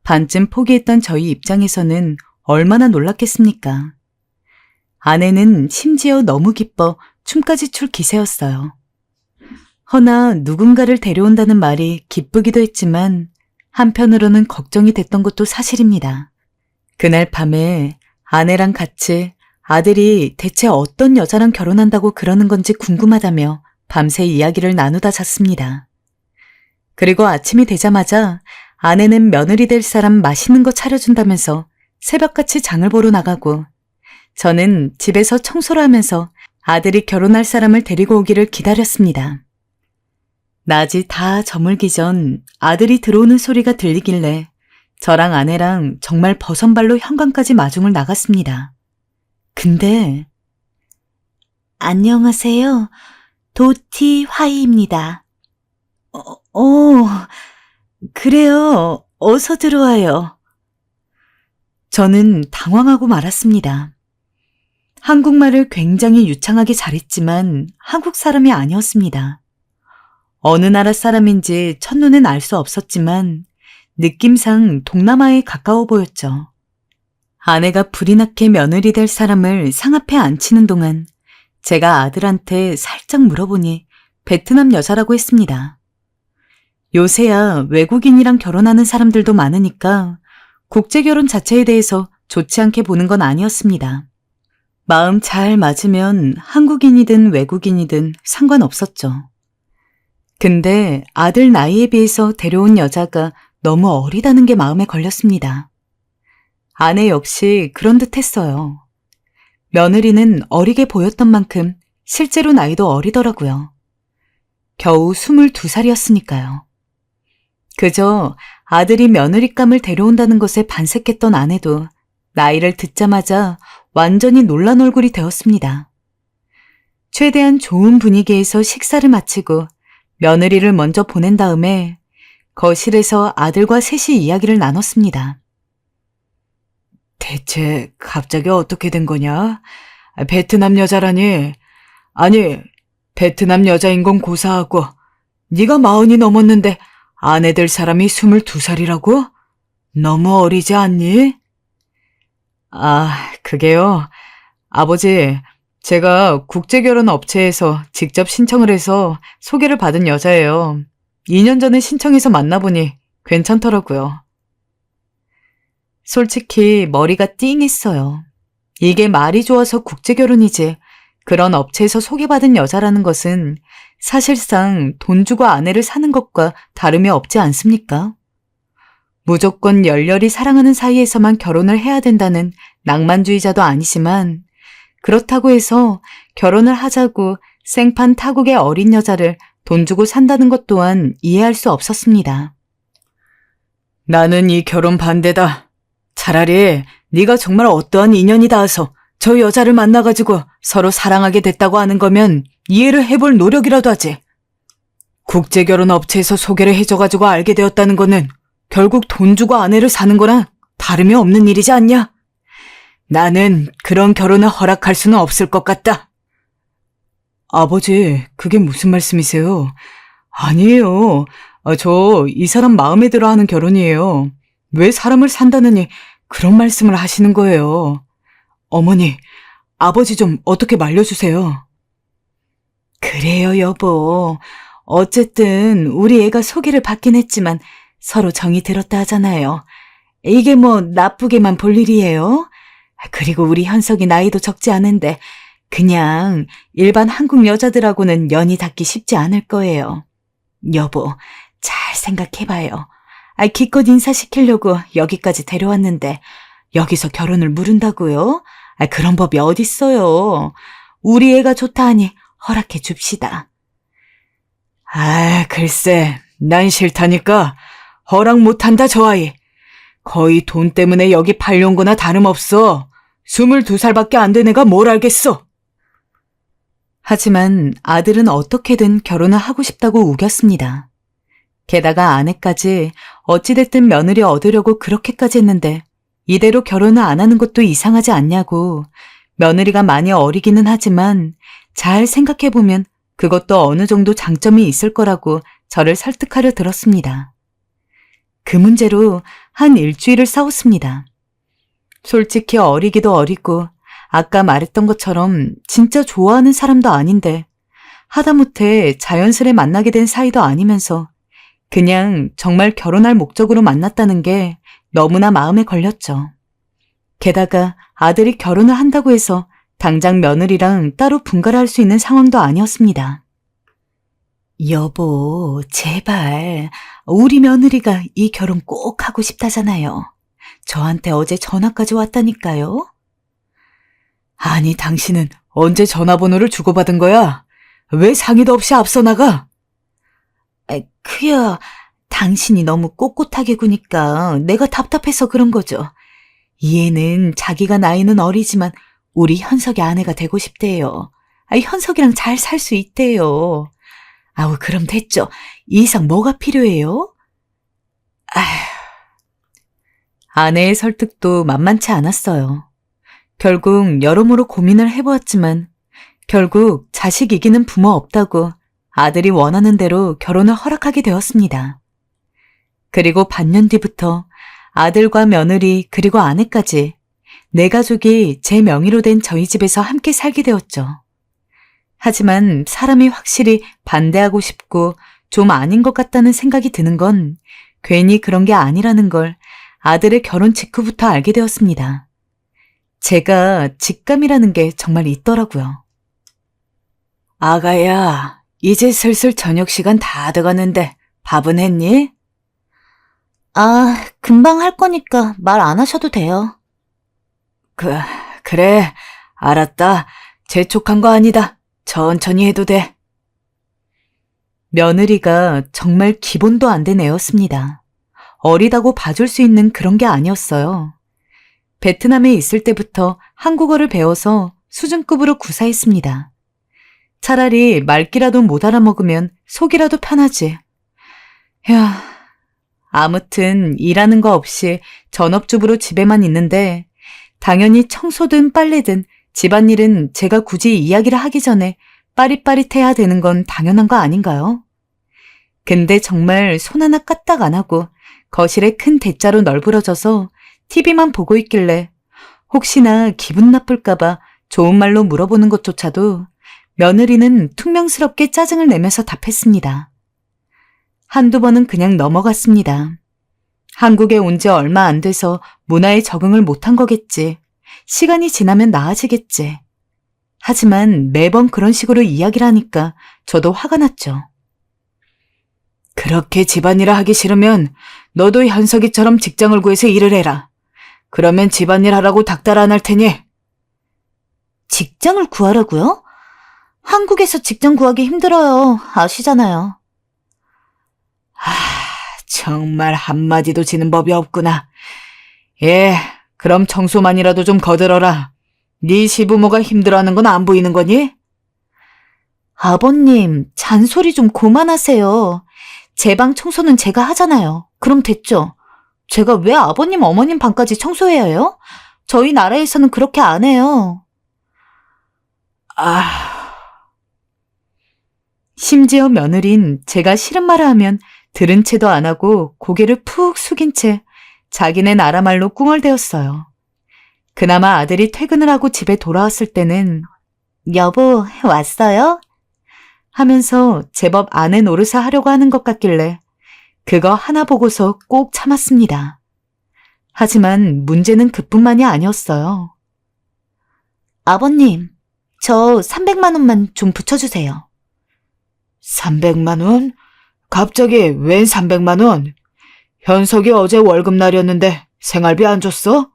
반쯤 포기했던 저희 입장에서는 얼마나 놀랐겠습니까? 아내는 심지어 너무 기뻐 춤까지 출 기세였어요. 허나 누군가를 데려온다는 말이 기쁘기도 했지만 한편으로는 걱정이 됐던 것도 사실입니다. 그날 밤에 아내랑 같이 아들이 대체 어떤 여자랑 결혼한다고 그러는 건지 궁금하다며 밤새 이야기를 나누다 잤습니다. 그리고 아침이 되자마자 아내는 며느리 될 사람 맛있는 거 차려준다면서 새벽같이 장을 보러 나가고 저는 집에서 청소를 하면서 아들이 결혼할 사람을 데리고 오기를 기다렸습니다. 낮이 다 저물기 전 아들이 들어오는 소리가 들리길래 저랑 아내랑 정말 버선발로 현관까지 마중을 나갔습니다. 근데 안녕하세요. 도티 화이입니다. 그래요. 어서 들어와요. 저는 당황하고 말았습니다. 한국말을 굉장히 유창하게 잘했지만 한국 사람이 아니었습니다. 어느 나라 사람인지 첫눈엔 알 수 없었지만 느낌상 동남아에 가까워 보였죠. 아내가 불이 나게 며느리 될 사람을 상앞에 앉히는 동안 제가 아들한테 살짝 물어보니 베트남 여자라고 했습니다. 요새야 외국인이랑 결혼하는 사람들도 많으니까 국제결혼 자체에 대해서 좋지 않게 보는 건 아니었습니다. 마음 잘 맞으면 한국인이든 외국인이든 상관없었죠. 근데 아들 나이에 비해서 데려온 여자가 너무 어리다는 게 마음에 걸렸습니다. 아내 역시 그런 듯 했어요. 며느리는 어리게 보였던 만큼 실제로 나이도 어리더라고요. 겨우 22살이었으니까요. 그저 아들이 며느리감을 데려온다는 것에 반색했던 아내도 나이를 듣자마자 완전히 놀란 얼굴이 되었습니다. 최대한 좋은 분위기에서 식사를 마치고 며느리를 먼저 보낸 다음에 거실에서 아들과 셋이 이야기를 나눴습니다. 대체 갑자기 어떻게 된 거냐? 베트남 여자라니. 아니, 베트남 여자인 건 고사하고 네가 40이 넘었는데 아내 될 사람이 22살이라고? 너무 어리지 않니? 아, 그게요. 아버지, 제가 국제결혼 업체에서 직접 신청을 해서 소개를 받은 여자예요. 2년 전에 신청해서 만나보니 괜찮더라고요. 솔직히 머리가 띵했어요. 이게 말이 좋아서 국제결혼이지 그런 업체에서 소개받은 여자라는 것은 사실상 돈 주고 아내를 사는 것과 다름이 없지 않습니까? 무조건 열렬히 사랑하는 사이에서만 결혼을 해야 된다는 낭만주의자도 아니지만 그렇다고 해서 결혼을 하자고 생판 타국의 어린 여자를 돈 주고 산다는 것 또한 이해할 수 없었습니다. 나는 이 결혼 반대다. 차라리 네가 정말 어떠한 인연이 닿아서 저 여자를 만나가지고 서로 사랑하게 됐다고 하는 거면 이해를 해볼 노력이라도 하지. 국제결혼 업체에서 소개를 해줘가지고 알게 되었다는 거는 결국 돈 주고 아내를 사는 거나 다름이 없는 일이지 않냐? 나는 그런 결혼을 허락할 수는 없을 것 같다. 아버지, 그게 무슨 말씀이세요? 아니에요. 저 이 사람 마음에 들어 하는 결혼이에요. 왜 사람을 산다느니 그런 말씀을 하시는 거예요. 어머니, 아버지 좀 어떻게 말려주세요. 그래요, 여보. 어쨌든 우리 애가 소개를 받긴 했지만 서로 정이 들었다 하잖아요. 이게 뭐 나쁘게만 볼 일이에요? 그리고 우리 현석이 나이도 적지 않은데 그냥 일반 한국 여자들하고는 연이 닿기 쉽지 않을 거예요. 여보, 잘 생각해봐요. 기껏 인사시키려고 여기까지 데려왔는데 여기서 결혼을 무른다고요? 그런 법이 어딨어요. 우리 애가 좋다 하니 허락해 줍시다. 글쎄, 난 싫다니까. 허락 못한다, 저 아이. 거의 돈 때문에 여기 팔려온 거나 다름없어. 22살밖에 안 된 애가 뭘 알겠어. 하지만 아들은 어떻게든 결혼을 하고 싶다고 우겼습니다. 게다가 아내까지 어찌됐든 며느리 얻으려고 그렇게까지 했는데 이대로 결혼을 안 하는 것도 이상하지 않냐고. 며느리가 많이 어리기는 하지만 잘 생각해보면 그것도 어느 정도 장점이 있을 거라고 저를 설득하려 들었습니다. 그 문제로 한 일주일을 싸웠습니다. 솔직히 어리기도 어리고 아까 말했던 것처럼 진짜 좋아하는 사람도 아닌데 하다못해 자연스레 만나게 된 사이도 아니면서 그냥 정말 결혼할 목적으로 만났다는 게 너무나 마음에 걸렸죠. 게다가 아들이 결혼을 한다고 해서 당장 며느리랑 따로 분가를 할 수 있는 상황도 아니었습니다. 여보, 제발 우리 며느리가 이 결혼 꼭 하고 싶다잖아요. 저한테 어제 전화까지 왔다니까요. 아니, 당신은 언제 전화번호를 주고받은 거야? 왜 상의도 없이 앞서 나가? 그야 당신이 너무 꼿꼿하게 구니까 내가 답답해서 그런 거죠. 얘는 자기가 나이는 어리지만 우리 현석의 아내가 되고 싶대요. 현석이랑 잘 살 수 있대요. 그럼 됐죠. 이 이상 뭐가 필요해요? 아내의 설득도 만만치 않았어요. 결국 여러모로 고민을 해보았지만 결국 자식 이기는 부모 없다고 아들이 원하는 대로 결혼을 허락하게 되었습니다. 그리고 반년 뒤부터 아들과 며느리 그리고 아내까지 네 가족이 제 명의로 된 저희 집에서 함께 살게 되었죠. 하지만 사람이 확실히 반대하고 싶고 좀 아닌 것 같다는 생각이 드는 건 괜히 그런 게 아니라는 걸 아들의 결혼 직후부터 알게 되었습니다. 제가 직감이라는 게 정말 있더라고요. 아가야, 이제 슬슬 저녁 시간 다 돼가는데 밥은 했니? 금방 할 거니까 말 안 하셔도 돼요. 그래, 알았다. 재촉한 거 아니다. 천천히 해도 돼. 며느리가 정말 기본도 안 된 애였습니다. 어리다고 봐줄 수 있는 그런 게 아니었어요. 베트남에 있을 때부터 한국어를 배워서 수준급으로 구사했습니다. 차라리 말귀라도 못 알아먹으면 속이라도 편하지. 아무튼 일하는 거 없이 전업주부로 집에만 있는데 당연히 청소든 빨래든 집안일은 제가 굳이 이야기를 하기 전에 빠릿빠릿해야 되는 건 당연한 거 아닌가요? 근데 정말 손 하나 까딱 안 하고 거실에 큰 대자로 널브러져서 TV만 보고 있길래 혹시나 기분 나쁠까봐 좋은 말로 물어보는 것조차도 며느리는 퉁명스럽게 짜증을 내면서 답했습니다. 한두 번은 그냥 넘어갔습니다. 한국에 온 지 얼마 안 돼서 문화에 적응을 못한 거겠지. 시간이 지나면 나아지겠지. 하지만 매번 그런 식으로 이야기를 하니까 저도 화가 났죠. 그렇게 집안일을 하기 싫으면 너도 현석이처럼 직장을 구해서 일을 해라. 그러면 집안일 하라고 닥달 안 할 테니. 직장을 구하라고요? 한국에서 직장 구하기 힘들어요. 아시잖아요. 정말 한마디도 지는 법이 없구나. 그럼 청소만이라도 좀 거들어라. 네 시부모가 힘들어하는 건 안 보이는 거니? 아버님, 잔소리 좀 그만하세요. 제 방 청소는 제가 하잖아요. 그럼 됐죠? 제가 왜 아버님, 어머님 방까지 청소해야 해요? 저희 나라에서는 그렇게 안 해요. 심지어 며느린 제가 싫은 말을 하면 들은 채도 안 하고 고개를 푹 숙인 채 자기네 나라 말로 꿍얼대었어요. 그나마 아들이 퇴근을 하고 집에 돌아왔을 때는 여보, 왔어요? 하면서 제법 아내 노릇을 하려고 하는 것 같길래 그거 하나 보고서 꼭 참았습니다. 하지만 문제는 그뿐만이 아니었어요. 아버님, 저 300만 원만 좀 붙여주세요. 300만 원? 갑자기 웬 300만 원? 현석이 어제 월급날이었는데 생활비 안 줬어?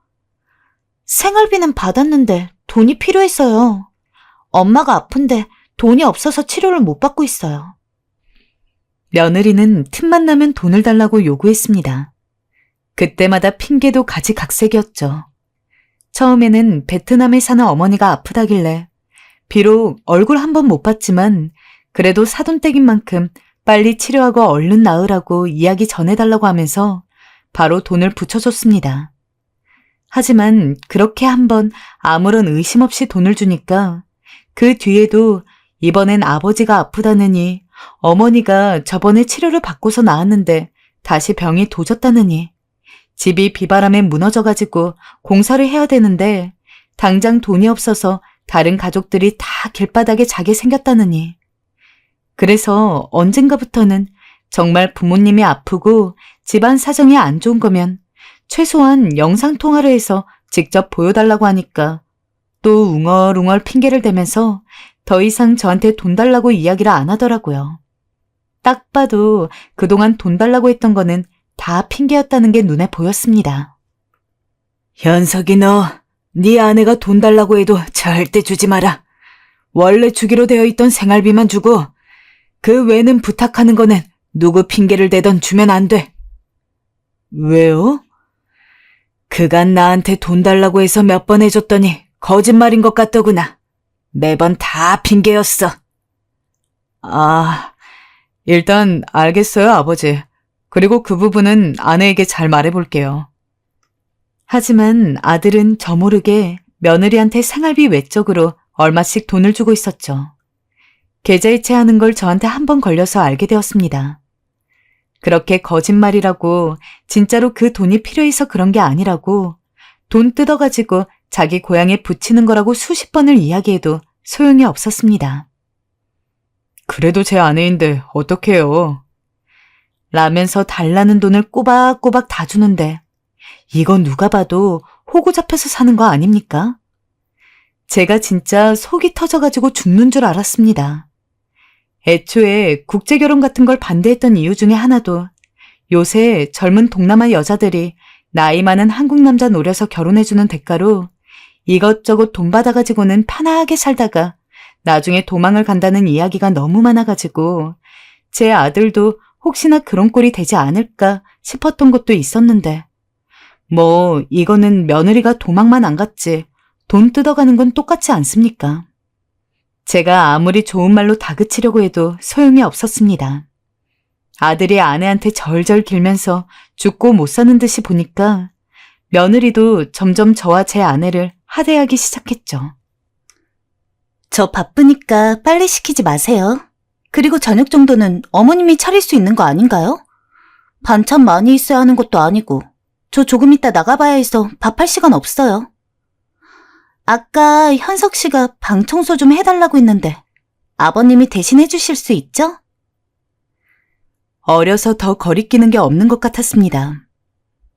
생활비는 받았는데 돈이 필요했어요. 엄마가 아픈데 돈이 없어서 치료를 못 받고 있어요. 며느리는 틈만 나면 돈을 달라고 요구했습니다. 그때마다 핑계도 가지각색이었죠. 처음에는 베트남에 사는 어머니가 아프다길래 비록 얼굴 한 번 못 봤지만 그래도 사돈댁인 만큼 빨리 치료하고 얼른 나으라고 이야기 전해달라고 하면서 바로 돈을 붙여줬습니다. 하지만 그렇게 한번 아무런 의심 없이 돈을 주니까 그 뒤에도 이번엔 아버지가 아프다느니 어머니가 저번에 치료를 받고서 나았는데 다시 병이 도졌다느니 집이 비바람에 무너져가지고 공사를 해야 되는데 당장 돈이 없어서 다른 가족들이 다 길바닥에 자게 생겼다느니 그래서 언젠가부터는 정말 부모님이 아프고 집안 사정이 안 좋은 거면 최소한 영상통화를 해서 직접 보여달라고 하니까 또 웅얼웅얼 핑계를 대면서 더 이상 저한테 돈 달라고 이야기를 안 하더라고요. 딱 봐도 그동안 돈 달라고 했던 거는 다 핑계였다는 게 눈에 보였습니다. 현석이 너, 네 아내가 돈 달라고 해도 절대 주지 마라. 원래 주기로 되어 있던 생활비만 주고 그 외는 부탁하는 거는 누구 핑계를 대던 주면 안 돼. 왜요? 그간 나한테 돈 달라고 해서 몇 번 해줬더니 거짓말인 것 같더구나. 매번 다 핑계였어. 일단 알겠어요, 아버지. 그리고 그 부분은 아내에게 잘 말해볼게요. 하지만 아들은 저 모르게 며느리한테 생활비 외적으로 얼마씩 돈을 주고 있었죠. 계좌이체하는 걸 저한테 한 번 걸려서 알게 되었습니다. 그렇게 거짓말이라고 진짜로 그 돈이 필요해서 그런 게 아니라고 돈 뜯어가지고 자기 고향에 붙이는 거라고 수십 번을 이야기해도 소용이 없었습니다. 그래도 제 아내인데 어떡해요. 라면서 달라는 돈을 꼬박꼬박 다 주는데 이거 누가 봐도 호구 잡혀서 사는 거 아닙니까? 제가 진짜 속이 터져가지고 죽는 줄 알았습니다. 애초에 국제결혼 같은 걸 반대했던 이유 중에 하나도 요새 젊은 동남아 여자들이 나이 많은 한국 남자 노려서 결혼해주는 대가로 이것저것 돈 받아가지고는 편하게 살다가 나중에 도망을 간다는 이야기가 너무 많아가지고 제 아들도 혹시나 그런 꼴이 되지 않을까 싶었던 것도 있었는데 뭐 이거는 며느리가 도망만 안 갔지 돈 뜯어가는 건 똑같지 않습니까? 제가 아무리 좋은 말로 다그치려고 해도 소용이 없었습니다. 아들이 아내한테 절절 길면서 죽고 못 사는 듯이 보니까 며느리도 점점 저와 제 아내를 하대하기 시작했죠. 저 바쁘니까 빨리 시키지 마세요. 그리고 저녁 정도는 어머님이 차릴 수 있는 거 아닌가요? 반찬 많이 있어야 하는 것도 아니고 저 조금 이따 나가봐야 해서 밥할 시간 없어요. 아까 현석 씨가 방 청소 좀 해달라고 했는데 아버님이 대신 해주실 수 있죠? 어려서 더 거리끼는 게 없는 것 같았습니다.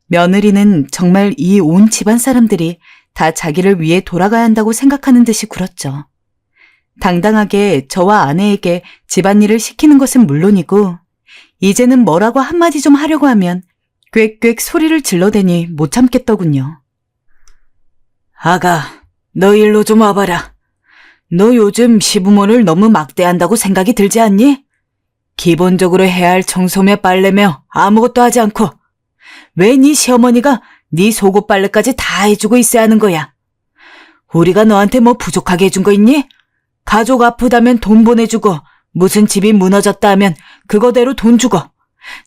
며느리는 정말 이 온 집안 사람들이 다 자기를 위해 돌아가야 한다고 생각하는 듯이 굴었죠. 당당하게 저와 아내에게 집안일을 시키는 것은 물론이고 이제는 뭐라고 한마디 좀 하려고 하면 꽥꽥 소리를 질러대니 못 참겠더군요. 아가, 너 일로 좀 와봐라. 너 요즘 시부모를 너무 막대한다고 생각이 들지 않니? 기본적으로 해야 할 청소며 빨래며 아무것도 하지 않고 왜 네 시어머니가 네 속옷 빨래까지 다 해주고 있어야 하는 거야? 우리가 너한테 뭐 부족하게 해준 거 있니? 가족 아프다면 돈 보내주고 무슨 집이 무너졌다 하면 그거대로 돈 주고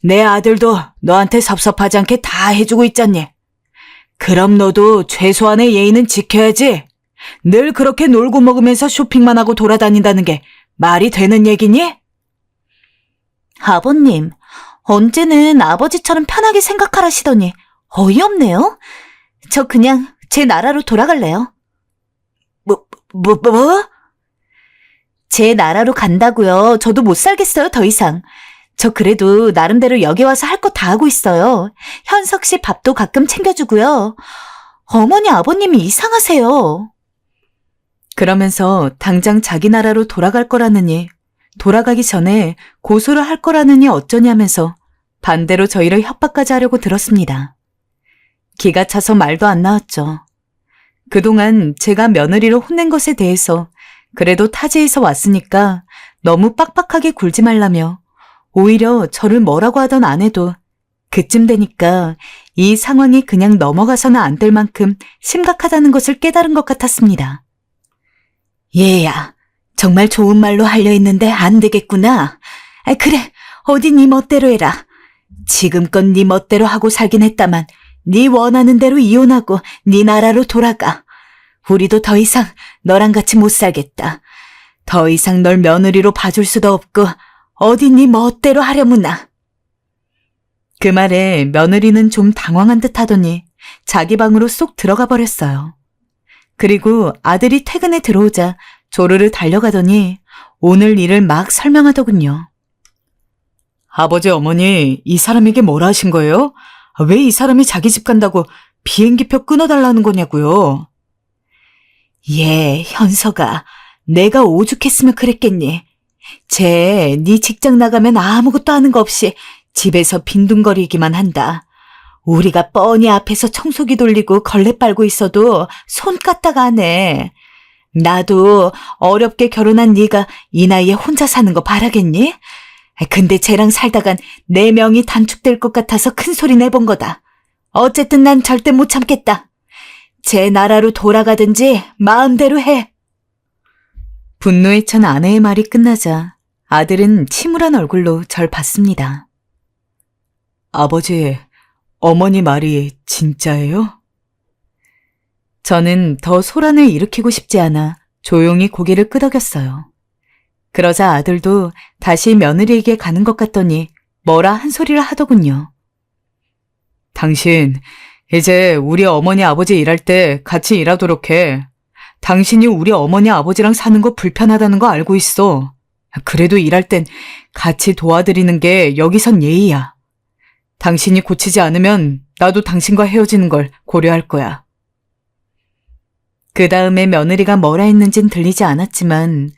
내 아들도 너한테 섭섭하지 않게 다 해주고 있잖니. 그럼 너도 최소한의 예의는 지켜야지. 늘 그렇게 놀고 먹으면서 쇼핑만 하고 돌아다닌다는 게 말이 되는 얘기니? 아버님, 언제는 아버지처럼 편하게 생각하라시더니 어이없네요. 저 그냥 제 나라로 돌아갈래요. 뭐? 제 나라로 간다고요. 저도 못 살겠어요, 더 이상. 저 그래도 나름대로 여기 와서 할 거 다 하고 있어요. 현석 씨 밥도 가끔 챙겨주고요. 어머니, 아버님이 이상하세요. 그러면서 당장 자기 나라로 돌아갈 거라느니 돌아가기 전에 고소를 할 거라느니 어쩌냐면서 반대로 저희를 협박까지 하려고 들었습니다. 기가 차서 말도 안 나왔죠. 그동안 제가 며느리를 혼낸 것에 대해서 그래도 타지에서 왔으니까 너무 빡빡하게 굴지 말라며 오히려 저를 뭐라고 하던 아내도 그쯤 되니까 이 상황이 그냥 넘어가서는 안 될 만큼 심각하다는 것을 깨달은 것 같았습니다. 얘야, 정말 좋은 말로 하려 했는데 안 되겠구나. 그래, 어디 네 멋대로 해라. 지금껏 네 멋대로 하고 살긴 했다만 네 원하는 대로 이혼하고 네 나라로 돌아가. 우리도 더 이상 너랑 같이 못 살겠다. 더 이상 널 며느리로 봐줄 수도 없고 어디 네 멋대로 하려무나. 그 말에 며느리는 좀 당황한 듯 하더니 자기 방으로 쏙 들어가 버렸어요. 그리고 아들이 퇴근에 들어오자 조르르 달려가더니 오늘 일을 막 설명하더군요. 아버지, 어머니, 이 사람에게 뭐라 하신 거예요? 왜 이 사람이 자기 집 간다고 비행기표 끊어달라는 거냐고요? 예, 현서가 내가 오죽했으면 그랬겠니. 쟤 네 직장 나가면 아무것도 하는 거 없이 집에서 빈둥거리기만 한다. 우리가 뻔히 앞에서 청소기 돌리고 걸레 빨고 있어도 손 까딱 안 해. 나도 어렵게 결혼한 네가 이 나이에 혼자 사는 거 바라겠니? 근데 쟤랑 살다간 내 명이 단축될 것 같아서 큰 소리 내본 거다. 어쨌든 난 절대 못 참겠다. 제 나라로 돌아가든지 마음대로 해. 분노에 찬 아내의 말이 끝나자 아들은 침울한 얼굴로 절 봤습니다. 아버지, 어머니 말이 진짜예요? 저는 더 소란을 일으키고 싶지 않아 조용히 고개를 끄덕였어요. 그러자 아들도 다시 며느리에게 가는 것 같더니 뭐라 한 소리를 하더군요. 당신, 이제 우리 어머니 아버지 일할 때 같이 일하도록 해. 당신이 우리 어머니 아버지랑 사는 거 불편하다는 거 알고 있어. 그래도 일할 땐 같이 도와드리는 게 여기선 예의야. 당신이 고치지 않으면 나도 당신과 헤어지는 걸 고려할 거야. 그 다음에 며느리가 뭐라 했는진 들리지 않았지만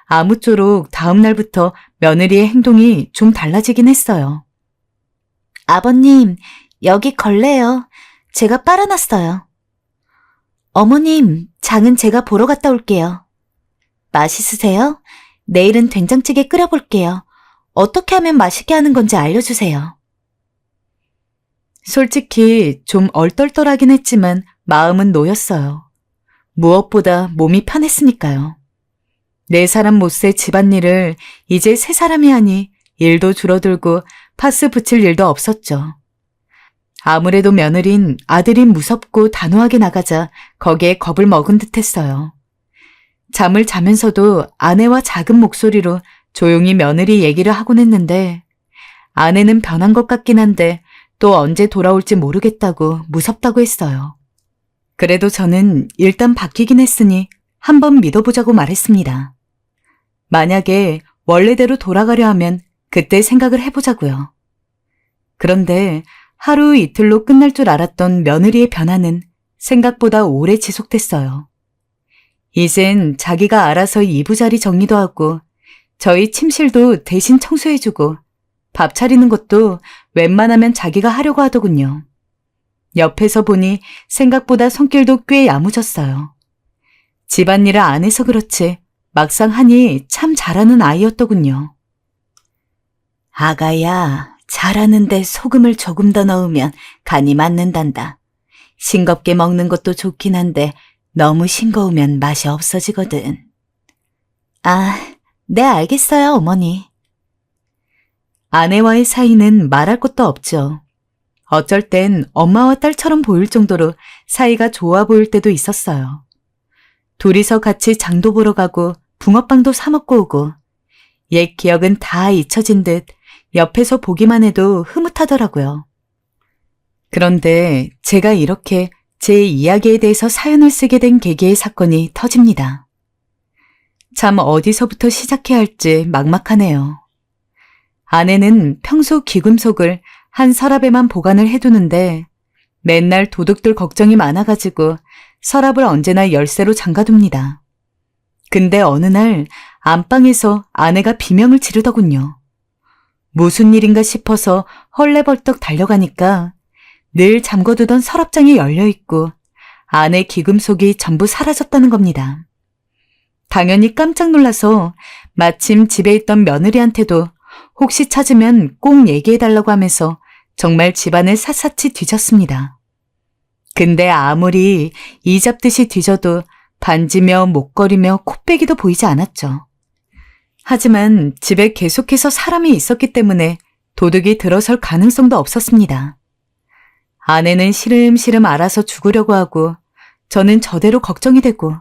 아무쪼록 다음 날부터 며느리의 행동이 좀 달라지긴 했어요. 아버님, 여기 걸레요. 제가 빨아놨어요. 어머님, 장은 제가 보러 갔다 올게요. 맛있으세요? 내일은 된장찌개 끓여볼게요. 어떻게 하면 맛있게 하는 건지 알려주세요. 솔직히 좀 얼떨떨하긴 했지만 마음은 놓였어요. 무엇보다 몸이 편했으니까요. 네 사람 못새 집안일을 이제 세 사람이 하니 일도 줄어들고 파스 붙일 일도 없었죠. 아무래도 며느린 아들이 무섭고 단호하게 나가자 거기에 겁을 먹은 듯 했어요. 잠을 자면서도 아내와 작은 목소리로 조용히 며느리 얘기를 하곤 했는데 아내는 변한 것 같긴 한데 또 언제 돌아올지 모르겠다고 무섭다고 했어요. 그래도 저는 일단 바뀌긴 했으니 한번 믿어보자고 말했습니다. 만약에 원래대로 돌아가려 하면 그때 생각을 해보자고요. 그런데 하루 이틀로 끝날 줄 알았던 며느리의 변화는 생각보다 오래 지속됐어요. 이젠 자기가 알아서 이부자리 정리도 하고 저희 침실도 대신 청소해주고 밥 차리는 것도 웬만하면 자기가 하려고 하더군요. 옆에서 보니 생각보다 성격도 꽤 야무졌어요. 집안일을 안 해서 그렇지 막상 하니 참 잘하는 아이였더군요. 아가야, 잘하는데 소금을 조금 더 넣으면 간이 맞는단다. 싱겁게 먹는 것도 좋긴 한데 너무 싱거우면 맛이 없어지거든. 아, 네 알겠어요, 어머니. 아내와의 사이는 말할 것도 없죠. 어쩔 땐 엄마와 딸처럼 보일 정도로 사이가 좋아 보일 때도 있었어요. 둘이서 같이 장도 보러 가고 붕어빵도 사 먹고 오고 옛 기억은 다 잊혀진 듯 옆에서 보기만 해도 흐뭇하더라고요. 그런데 제가 이렇게 제 이야기에 대해서 사연을 쓰게 된 계기의 사건이 터집니다. 참 어디서부터 시작해야 할지 막막하네요. 아내는 평소 귀금속을 한 서랍에만 보관을 해두는데 맨날 도둑들 걱정이 많아가지고 서랍을 언제나 열쇠로 잠가둡니다. 근데 어느 날 안방에서 아내가 비명을 지르더군요. 무슨 일인가 싶어서 헐레벌떡 달려가니까 늘 잠궈두던 서랍장이 열려있고 안에 귀금속이 전부 사라졌다는 겁니다. 당연히 깜짝 놀라서 마침 집에 있던 며느리한테도 혹시 찾으면 꼭 얘기해달라고 하면서 정말 집안을 샅샅이 뒤졌습니다. 근데 아무리 이 잡듯이 뒤져도 반지며 목걸이며 콧배기도 보이지 않았죠. 하지만 집에 계속해서 사람이 있었기 때문에 도둑이 들어설 가능성도 없었습니다. 아내는 시름시름 알아서 죽으려고 하고 저는 저대로 걱정이 되고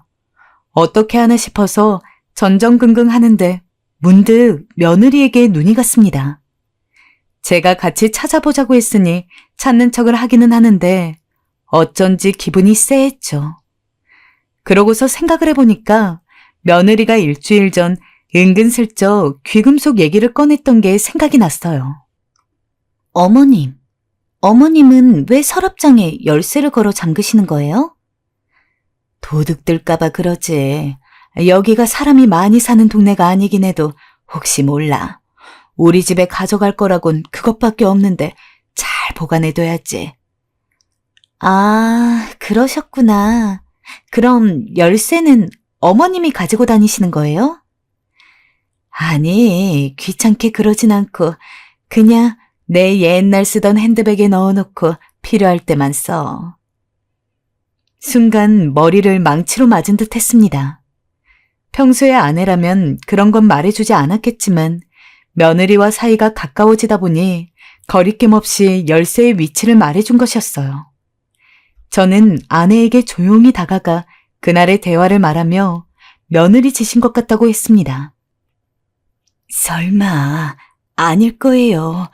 어떻게 하나 싶어서 전전긍긍 하는데 문득 며느리에게 눈이 갔습니다. 제가 같이 찾아보자고 했으니 찾는 척을 하기는 하는데 어쩐지 기분이 쎄했죠. 그러고서 생각을 해보니까 며느리가 일주일 전 은근슬쩍 귀금속 얘기를 꺼냈던 게 생각이 났어요. 어머님은 왜 서랍장에 열쇠를 걸어 잠그시는 거예요? 도둑들까봐 그러지. 여기가 사람이 많이 사는 동네가 아니긴 해도 혹시 몰라. 우리 집에 가져갈 거라곤 그것밖에 없는데 잘 보관해둬야지. 아, 그러셨구나. 그럼 열쇠는 어머님이 가지고 다니시는 거예요? 아니, 귀찮게 그러진 않고 그냥 내 옛날 쓰던 핸드백에 넣어놓고 필요할 때만 써. 순간 머리를 망치로 맞은 듯 했습니다. 평소에 아내라면 그런 건 말해주지 않았겠지만 며느리와 사이가 가까워지다 보니 거리낌 없이 열쇠의 위치를 말해준 것이었어요. 저는 아내에게 조용히 다가가 그날의 대화를 말하며 며느리 짓인 것 같다고 했습니다. 설마 아닐 거예요.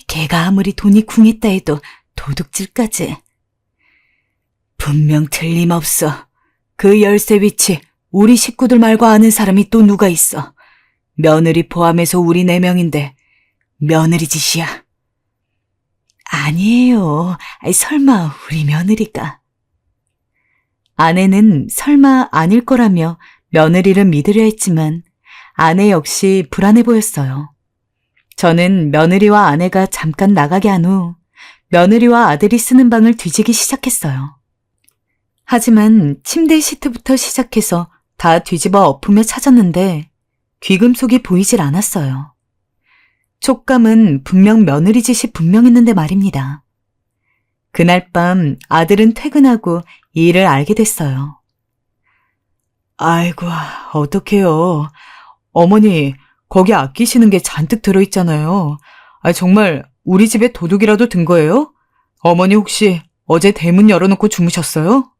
걔가 아무리 돈이 궁했다 해도 도둑질까지. 분명 틀림없어. 그 열쇠 위치 우리 식구들 말고 아는 사람이 또 누가 있어. 며느리 포함해서 우리 4명인데 며느리 짓이야. 아니에요. 설마 우리 며느리가. 아내는 설마 아닐 거라며 며느리를 믿으려 했지만 아내 역시 불안해 보였어요. 저는 며느리와 아내가 잠깐 나가게 한 후 며느리와 아들이 쓰는 방을 뒤지기 시작했어요. 하지만 침대 시트부터 시작해서 다 뒤집어 엎으며 찾았는데 귀금속이 보이질 않았어요. 촉감은 분명 며느리 짓이 분명했는데 말입니다. 그날 밤 아들은 퇴근하고 이 일을 알게 됐어요. 아이고, 어떡해요. 어머니, 거기 아끼시는 게 잔뜩 들어있잖아요. 정말 우리 집에 도둑이라도 든 거예요? 어머니 혹시 어제 대문 열어놓고 주무셨어요?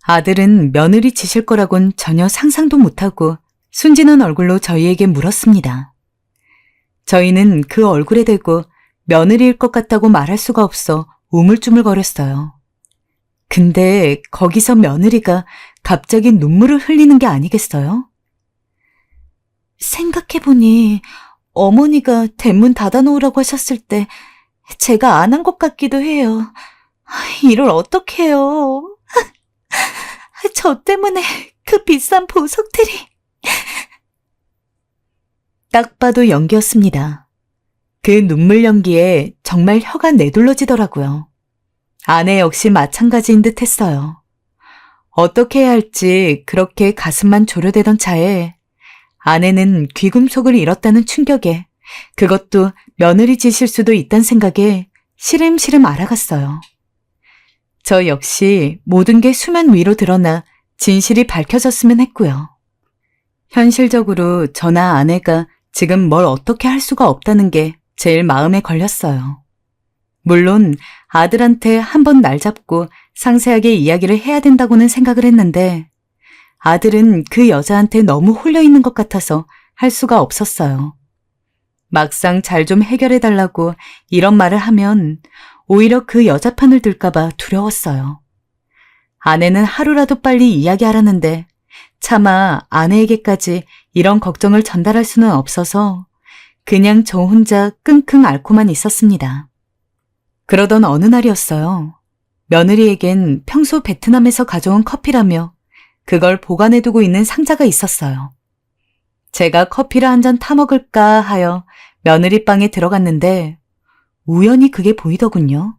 아들은 며느리 짓일 거라곤 전혀 상상도 못하고 순진한 얼굴로 저희에게 물었습니다. 저희는 그 얼굴에 대고 며느리일 것 같다고 말할 수가 없어 우물쭈물거렸어요. 근데 거기서 며느리가 갑자기 눈물을 흘리는 게 아니겠어요? 생각해보니 어머니가 대문 닫아놓으라고 하셨을 때 제가 안 한 것 같기도 해요. 이를 어떡해요. 저 때문에 그 비싼 보석들이. 딱 봐도 연기였습니다. 그 눈물 연기에 정말 혀가 내둘러지더라고요. 아내 역시 마찬가지인 듯 했어요. 어떻게 해야 할지 그렇게 가슴만 조려대던 차에 아내는 귀금속을 잃었다는 충격에 그것도 며느리 짓일 수도 있다는 생각에 시름시름 알아갔어요. 저 역시 모든 게 수면 위로 드러나 진실이 밝혀졌으면 했고요. 현실적으로 저나 아내가 지금 뭘 어떻게 할 수가 없다는 게 제일 마음에 걸렸어요. 물론 아들한테 한번 날 잡고 상세하게 이야기를 해야 된다고는 생각을 했는데 아들은 그 여자한테 너무 홀려 있는 것 같아서 할 수가 없었어요. 막상 잘 좀 해결해달라고 이런 말을 하면 오히려 그 여자 편을 들까봐 두려웠어요. 아내는 하루라도 빨리 이야기하라는데 차마 아내에게까지 이런 걱정을 전달할 수는 없어서 그냥 저 혼자 끙끙 앓고만 있었습니다. 그러던 어느 날이었어요. 며느리에겐 평소 베트남에서 가져온 커피라며 그걸 보관해두고 있는 상자가 있었어요. 제가 커피를 한 잔 타먹을까 하여 며느리 방에 들어갔는데 우연히 그게 보이더군요.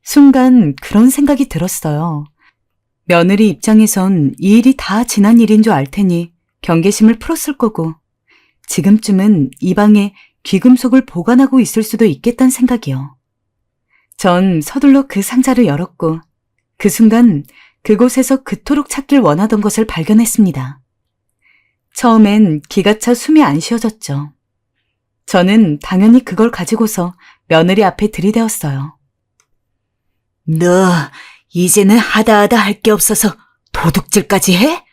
순간 그런 생각이 들었어요. 며느리 입장에선 이 일이 다 지난 일인 줄 알 테니 경계심을 풀었을 거고 지금쯤은 이 방에 귀금속을 보관하고 있을 수도 있겠다는 생각이요. 전 서둘러 그 상자를 열었고 그 순간 그곳에서 그토록 찾길 원하던 것을 발견했습니다. 처음엔 기가 차 숨이 안 쉬어졌죠. 저는 당연히 그걸 가지고서 며느리 앞에 들이대었어요. 너 이제는 하다하다 할 게 없어서 도둑질까지 해?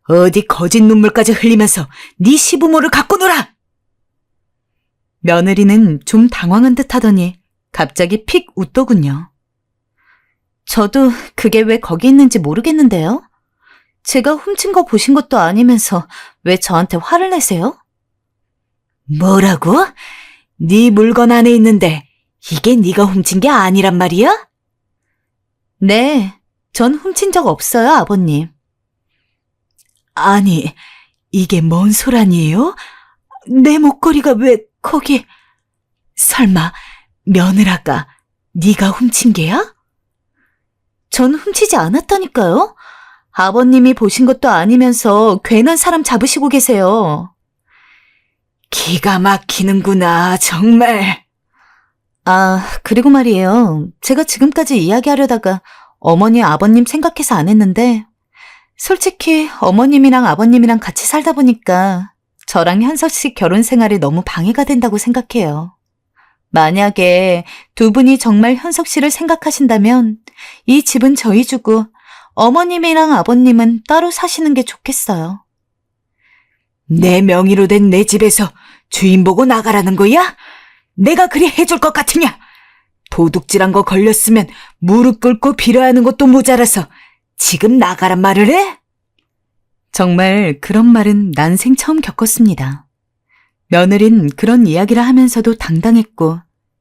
어디 거짓 눈물까지 흘리면서 네 시부모를 갖고 놀아! 며느리는 좀 당황한 듯 하더니 갑자기 픽 웃더군요. 저도 그게 왜 거기 있는지 모르겠는데요. 제가 훔친 거 보신 것도 아니면서 왜 저한테 화를 내세요? 뭐라고? 네 물건 안에 있는데 이게 네가 훔친 게 아니란 말이야? 네, 전 훔친 적 없어요, 아버님. 아니, 이게 뭔 소란이에요? 내 목걸이가 왜 거기... 설마 며느라가 네가 훔친 게야? 전 훔치지 않았다니까요. 아버님이 보신 것도 아니면서 괜한 사람 잡으시고 계세요. 기가 막히는구나, 정말. 아, 그리고 말이에요. 제가 지금까지 이야기하려다가 어머니, 아버님 생각해서 안 했는데 솔직히 어머님이랑 아버님이랑 같이 살다 보니까 저랑 현석 씨 결혼 생활이 너무 방해가 된다고 생각해요. 만약에 두 분이 정말 현석 씨를 생각하신다면 이 집은 저희 주고 어머님이랑 아버님은 따로 사시는 게 좋겠어요. 내 명의로 된 내 집에서 주인 보고 나가라는 거야? 내가 그리 해줄 것 같으냐? 도둑질한 거 걸렸으면 무릎 꿇고 빌어하는 것도 모자라서 지금 나가란 말을 해? 정말 그런 말은 난생 처음 겪었습니다. 며느린 그런 이야기를 하면서도 당당했고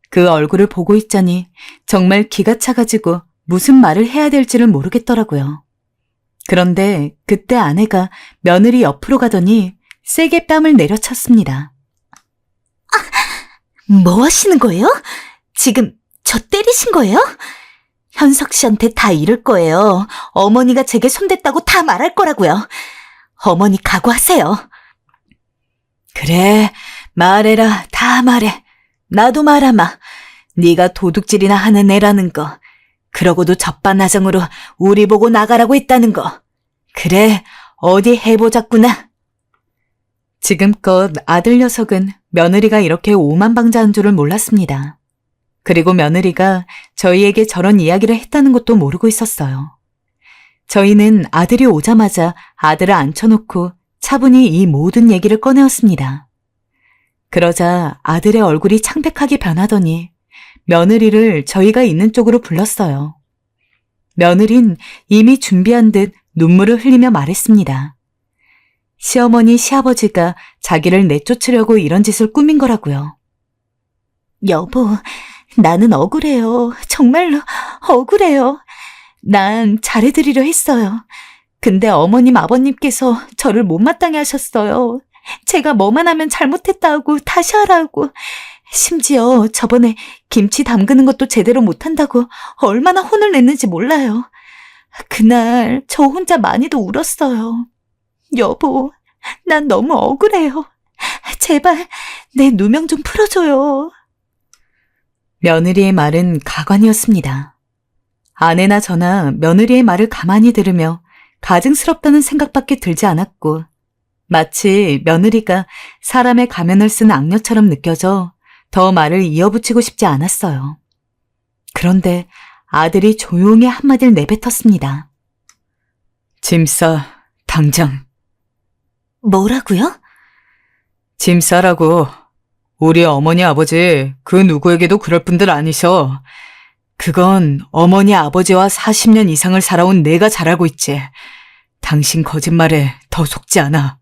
그 얼굴을 보고 있자니 정말 기가 차가지고 무슨 말을 해야 될지를 모르겠더라고요. 그런데 그때 아내가 며느리 옆으로 가더니 세게 뺨을 내려쳤습니다. 뭐 하시는 거예요? 지금 저 때리신 거예요? 현석 씨한테 다 이럴 거예요. 어머니가 제게 손댔다고 다 말할 거라고요. 어머니 각오하세요. 그래, 말해라. 다 말해. 나도 말하마. 네가 도둑질이나 하는 애라는 거. 그러고도 적반하장으로 우리 보고 나가라고 했다는 거. 그래, 어디 해보자꾸나. 지금껏 아들 녀석은 며느리가 이렇게 오만방자한 줄을 몰랐습니다. 그리고 며느리가 저희에게 저런 이야기를 했다는 것도 모르고 있었어요. 저희는 아들이 오자마자 아들을 앉혀놓고 차분히 이 모든 얘기를 꺼내었습니다. 그러자 아들의 얼굴이 창백하게 변하더니 며느리를 저희가 있는 쪽으로 불렀어요. 며느린 이미 준비한 듯 눈물을 흘리며 말했습니다. 시어머니, 시아버지가 자기를 내쫓으려고 이런 짓을 꾸민 거라고요. 여보, 나는 억울해요. 정말로 억울해요. 난 잘해드리려 했어요. 근데 어머님, 아버님께서 저를 못마땅해 하셨어요. 제가 뭐만 하면 잘못했다고 다시 하라고. 심지어 저번에 김치 담그는 것도 제대로 못한다고 얼마나 혼을 냈는지 몰라요. 그날 저 혼자 많이도 울었어요. 여보, 난 너무 억울해요. 제발 내 누명 좀 풀어줘요. 며느리의 말은 가관이었습니다. 아내나 저나 며느리의 말을 가만히 들으며 가증스럽다는 생각밖에 들지 않았고 마치 며느리가 사람의 가면을 쓴 악녀처럼 느껴져 더 말을 이어붙이고 싶지 않았어요. 그런데 아들이 조용히 한마디를 내뱉었습니다. 짐 싸, 당장. 뭐라고요? 짐 싸라고. 우리 어머니 아버지 그 누구에게도 그럴 분들 아니셔. 그건 어머니 아버지와 40년 이상을 살아온 내가 잘 알고 있지. 당신 거짓말에 더 속지 않아.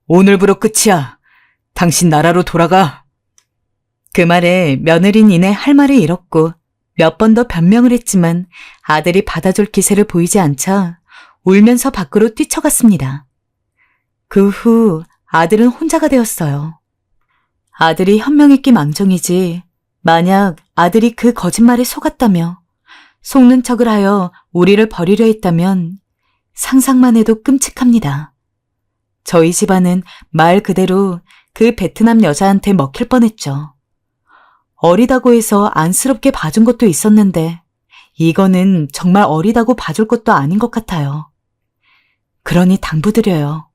오늘부로 끝이야. 당신 나라로 돌아가. 그 말에 며느린 이내 할 말을 잃었고 몇 번 더 변명을 했지만 아들이 받아줄 기세를 보이지 않자 울면서 밖으로 뛰쳐갔습니다. 그 후 아들은 혼자가 되었어요. 아들이 현명했기 망정이지 만약 아들이 그 거짓말에 속았다며 속는 척을 하여 우리를 버리려 했다면 상상만 해도 끔찍합니다. 저희 집안은 말 그대로 그 베트남 여자한테 먹힐 뻔했죠. 어리다고 해서 안쓰럽게 봐준 것도 있었는데 이거는 정말 어리다고 봐줄 것도 아닌 것 같아요. 그러니 당부드려요.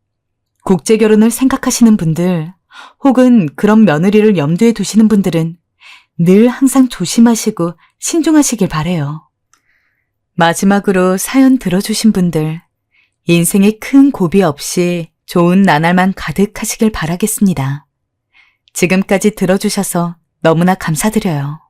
국제 결혼을 생각하시는 분들 혹은 그런 며느리를 염두에 두시는 분들은 늘 항상 조심하시고 신중하시길 바래요. 마지막으로 사연 들어주신 분들, 인생에 큰 고비 없이 좋은 나날만 가득하시길 바라겠습니다. 지금까지 들어주셔서 너무나 감사드려요.